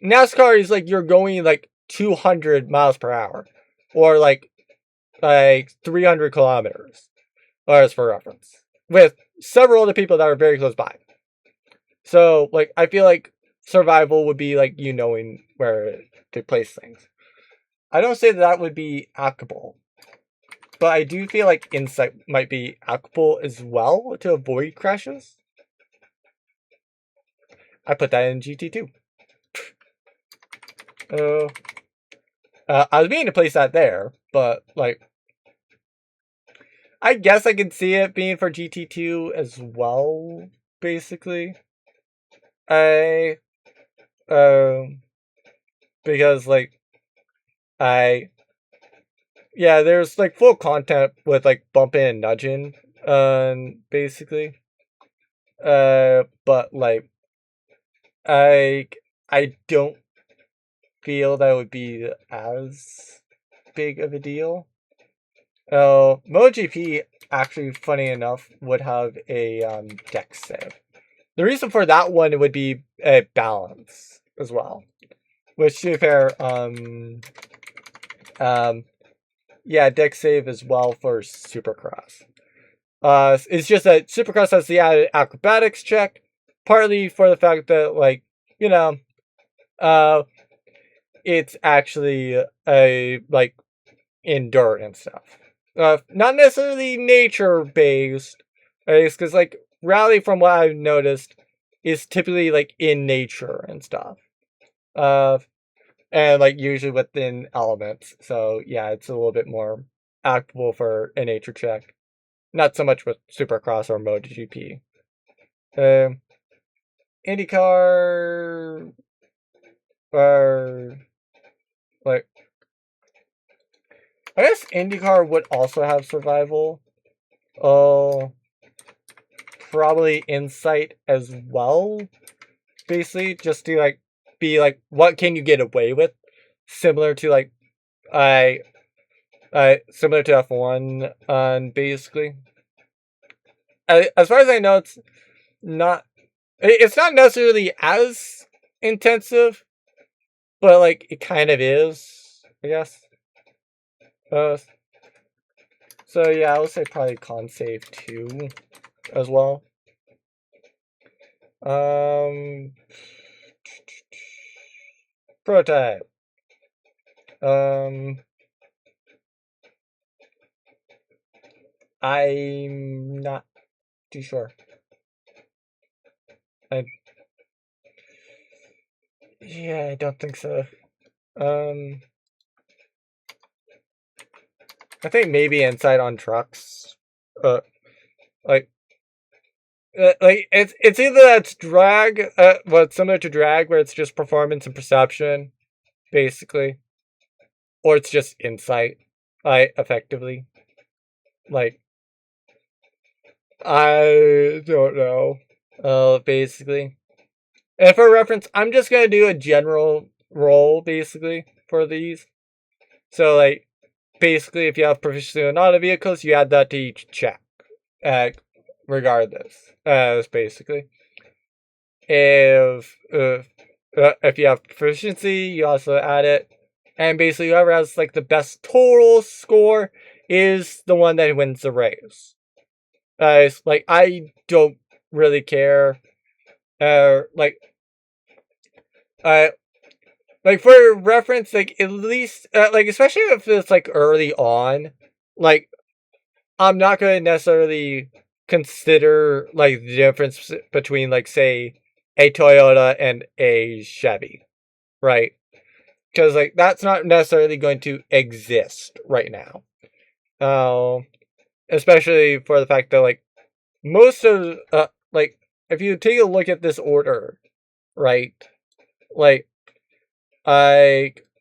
S1: NASCAR is like you're going like 200 miles per hour, or like 300 kilometers, or as for reference, with several other people that are very close by. So like I feel like survival would be like you knowing where to place things. I don't say that would be applicable, but I do feel like insight might be applicable as well to avoid crashes. I put that in GT2. I was meaning to place that there, but like, I guess I can see it being for GT2 as well. Basically, I because like I yeah, there's like full content with like bumping and nudging, basically. But like I I don't feel that would be as big of a deal. Oh, MotoGP actually, funny enough, would have a deck save. The reason for that one would be a balance as well. Which, to be fair, yeah, deck save as well for Supercross. It's just that Supercross has the added acrobatics check, partly for the fact that, like, you know, uh, it's actually a like endurance stuff. Not necessarily nature based, because like rally, from what I've noticed, is typically like in nature and stuff. Uh, and like usually within elements. So yeah, it's a little bit more applicable for a nature check. Not so much with Supercross or MotoGP. Um, IndyCar, or like, I guess IndyCar would also have survival. Oh, probably insight as well. Basically, just to like be like, what can you get away with? Similar to like I similar to F1, basically. As far as I know, not it's not necessarily as intensive, but like it kind of is, I guess. Uh, so yeah, I would say probably con save 2 as well. Um, Prototype. Um, I'm not too sure. I Yeah, I don't think so. Um, I think maybe insight on trucks. Like it's either that's drag, it's similar to drag, where it's just performance and perception, basically, or it's just insight, effectively. Like, I don't know. Basically, and for reference, I'm just gonna do a general roll, basically, for these. So, like, basically, if you have proficiency in auto vehicles, you add that to each check, regardless. Basically, if you have proficiency, you also add it, and basically, whoever has like the best total score is the one that wins the race. Like, I don't really care. Like, uh, like for reference, like at least, like especially if it's like early on, like I'm not going to necessarily consider like the difference between like say a Toyota and a Chevy, right? Because like that's not necessarily going to exist right now. Especially for the fact that like most of like if you take a look at this order, right? Like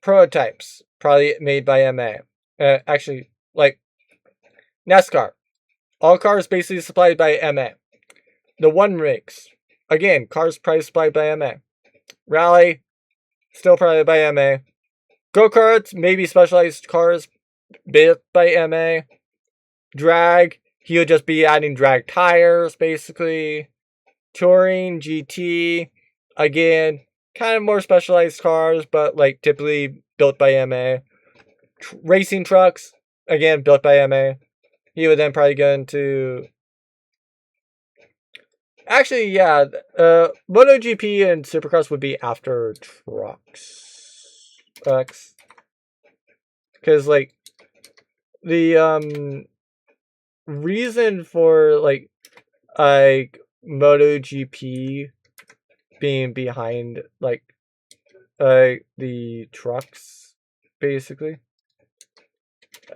S1: prototypes probably made by MA. Actually, like NASCAR, all cars basically supplied by MA. The one rigs, again, cars probably supplied by MA. Rally, still probably by MA. Go karts, maybe specialized cars built by MA. Drag, he would just be adding drag tires, basically. Touring, GT, again, kind of more specialized cars, but like typically built by MA. Racing trucks, again, built by MA. He would then probably go into. Actually, yeah, MotoGP and Supercross would be after trucks. Because, like, the reason for, like MotoGP being behind, like, the trucks, basically.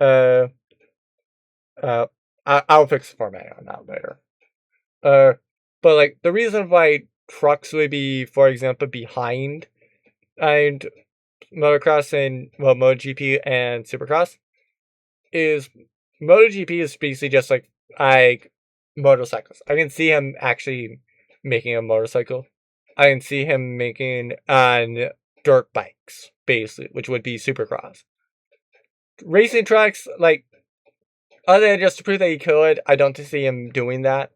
S1: I'll fix the formatting on that later. But like the reason why trucks would be, for example, behind and motocross and MotoGP and Supercross is MotoGP is basically just like motorcycles. I can see him actually making a motorcycle. I can see him making on dirt bikes, basically, which would be Supercross. Racing trucks, like, other than just to prove that he could, I don't see him doing that,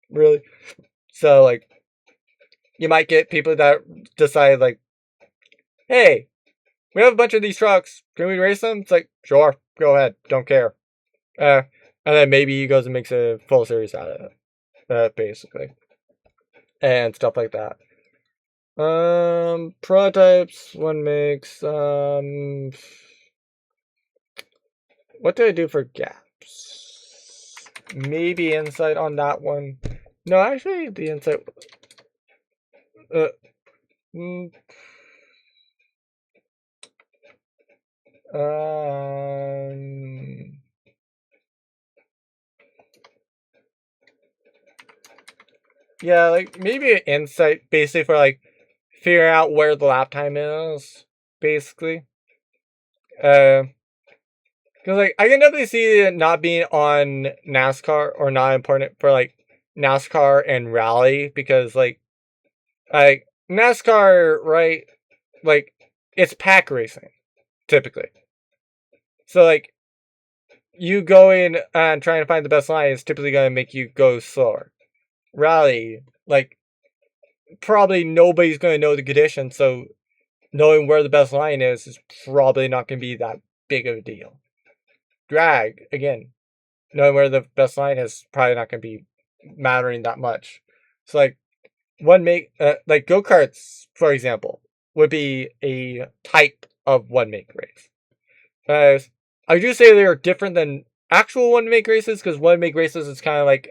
S1: really. So, like, you might get people that decide, like, hey, we have a bunch of these trucks. Can we race them? It's like, sure, go ahead. Don't care. And then maybe he goes and makes a full series out of it, basically. And stuff like that. Prototypes, one makes, what do I do for gaps? Maybe insight on that one. No, actually, the insight, mm, yeah, like maybe an insight basically for like figure out where the lap time is, basically. Because like I can definitely see it not being on NASCAR or not important for like NASCAR and rally because like NASCAR, right? Like it's pack racing typically. So like you going and trying to find the best line is typically going to make you go slower. Rally, like probably nobody's going to know the conditions, so knowing where the best line is probably not going to be that big of a deal. Drag, again, knowing where the best line is probably not going to be mattering that much. So, like, like go-karts, for example, would be a type of one-make race. I do say they are different than actual one-make races, because one-make races is kind of like,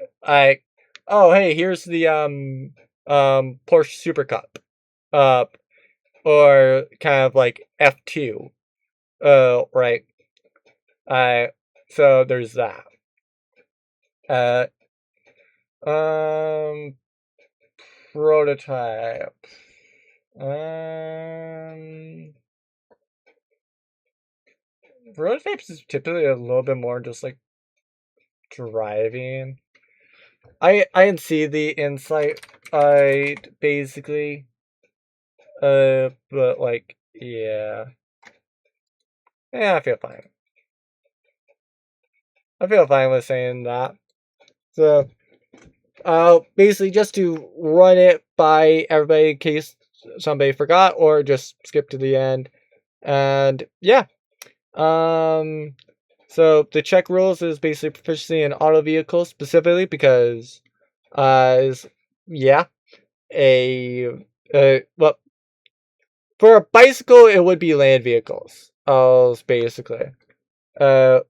S1: oh, hey, here's the, Porsche Super Cup. Or kind of like F2. Right. So there's that. Uh, um, Prototype. Um, Prototypes is typically a little bit more just like driving. I can see the insight. I basically, but like, yeah, I feel fine. I feel fine with saying that. So, basically, just to run it by everybody in case somebody forgot, or just skip to the end. And yeah, um, so the check rules is basically proficiency in auto vehicles specifically because, is yeah, a well, for a bicycle it would be land vehicles. Basically,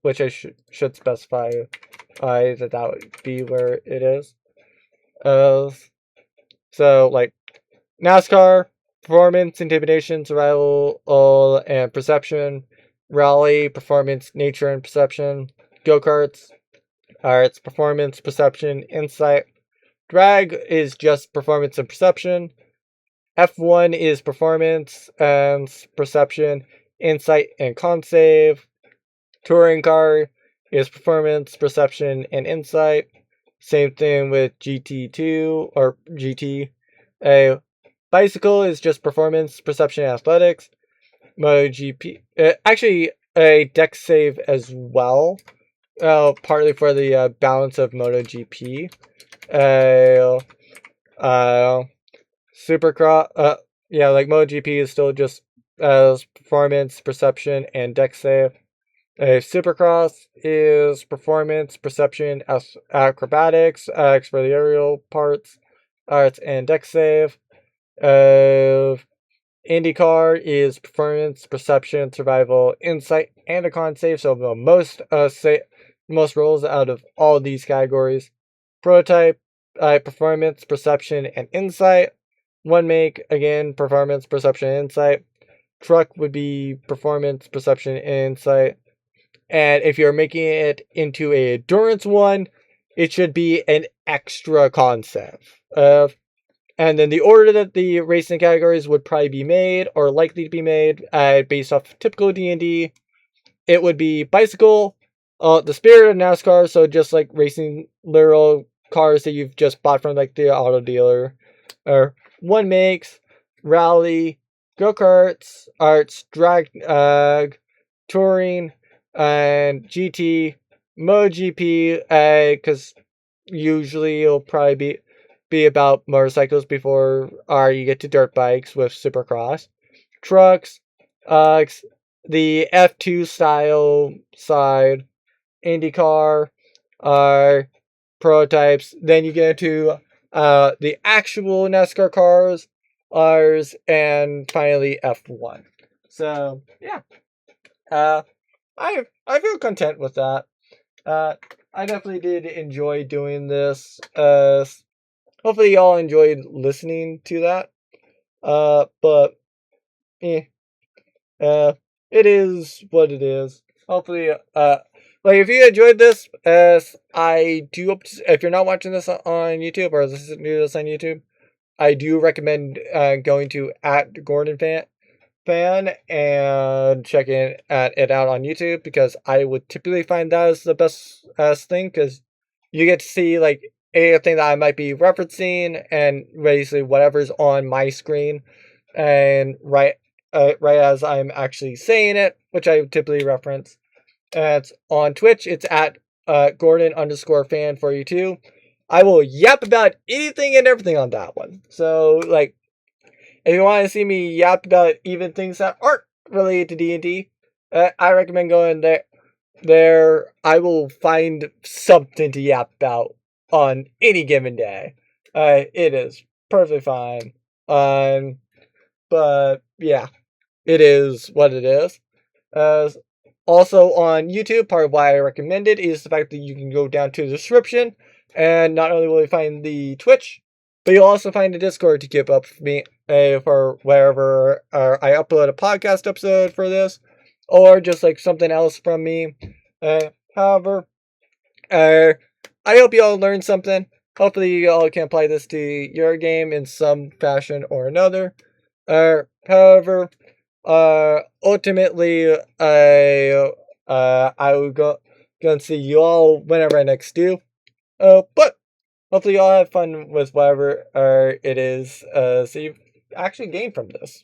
S1: which I should specify, that would be where it is. So like NASCAR, performance, intimidation, survival, and perception. Rally, performance, nature, and perception. Go-karts, it's performance, perception, insight. Drag is just performance and perception. F1 is performance and perception, insight, and con save. Touring car is performance, perception, and insight. Same thing with GT2 or GT. A bicycle is just performance, perception, and athletics. MotoGP, actually a deck save as well. Partly for the balance of MotoGP. Supercross. Yeah, like MotoGP is still just performance, perception, and deck save. Supercross is performance, perception, acrobatics, X for the aerial parts, arts, and deck save. IndyCar is performance, perception, survival, insight, and a con save. So the most rolls out of all of these categories. Prototype, performance, perception, and insight. One make, again, performance, perception, and insight. Truck would be performance, perception, and insight. And if you're making it into a endurance one, it should be an extra concept. And then the order that the racing categories would probably be made, or likely to be made, based off typical D&D, it would be bicycle, the spirit of NASCAR, so just like racing literal cars that you've just bought from like the auto dealer, or one makes, rally, go-karts, arts, drag, touring, and GT, MotoGP, because usually it'll probably be about motorcycles before you get to dirt bikes with Supercross. Trucks, the F2 style side, IndyCar, prototypes. Then you get into the actual NASCAR cars, and finally F1. So yeah, I feel content with that. I definitely did enjoy doing this. Hopefully y'all enjoyed listening to that. But it is what it is. Hopefully, like if you enjoyed this, I do. If you're not watching this on YouTube or listening to this on YouTube, I do recommend going to @GordonFan and checking it out on YouTube, because I would typically find that as the best thing, because you get to see like anything that I might be referencing and basically whatever's on my screen, and right as I'm actually saying it, which I typically reference. It's on Twitch. It's at Gordon_fan for you too. I will yap about anything and everything on that one. So like, if you want to see me yap about even things that aren't related to D&D, I recommend going there. There, I will find something to yap about on any given day. It is perfectly fine. But yeah, it is what it is. Also on YouTube, part of why I recommend it is the fact that you can go down to the description, and not only will you find the Twitch, but you'll also find the Discord to keep up with me for wherever I upload a podcast episode for this, or just like something else from me. However, uh, I hope you all learned something. Hopefully, you all can apply this to your game in some fashion or another. However, ultimately, I will go and see you all whenever I next do. But hopefully, you all have fun with whatever it is. So you actually gain from this.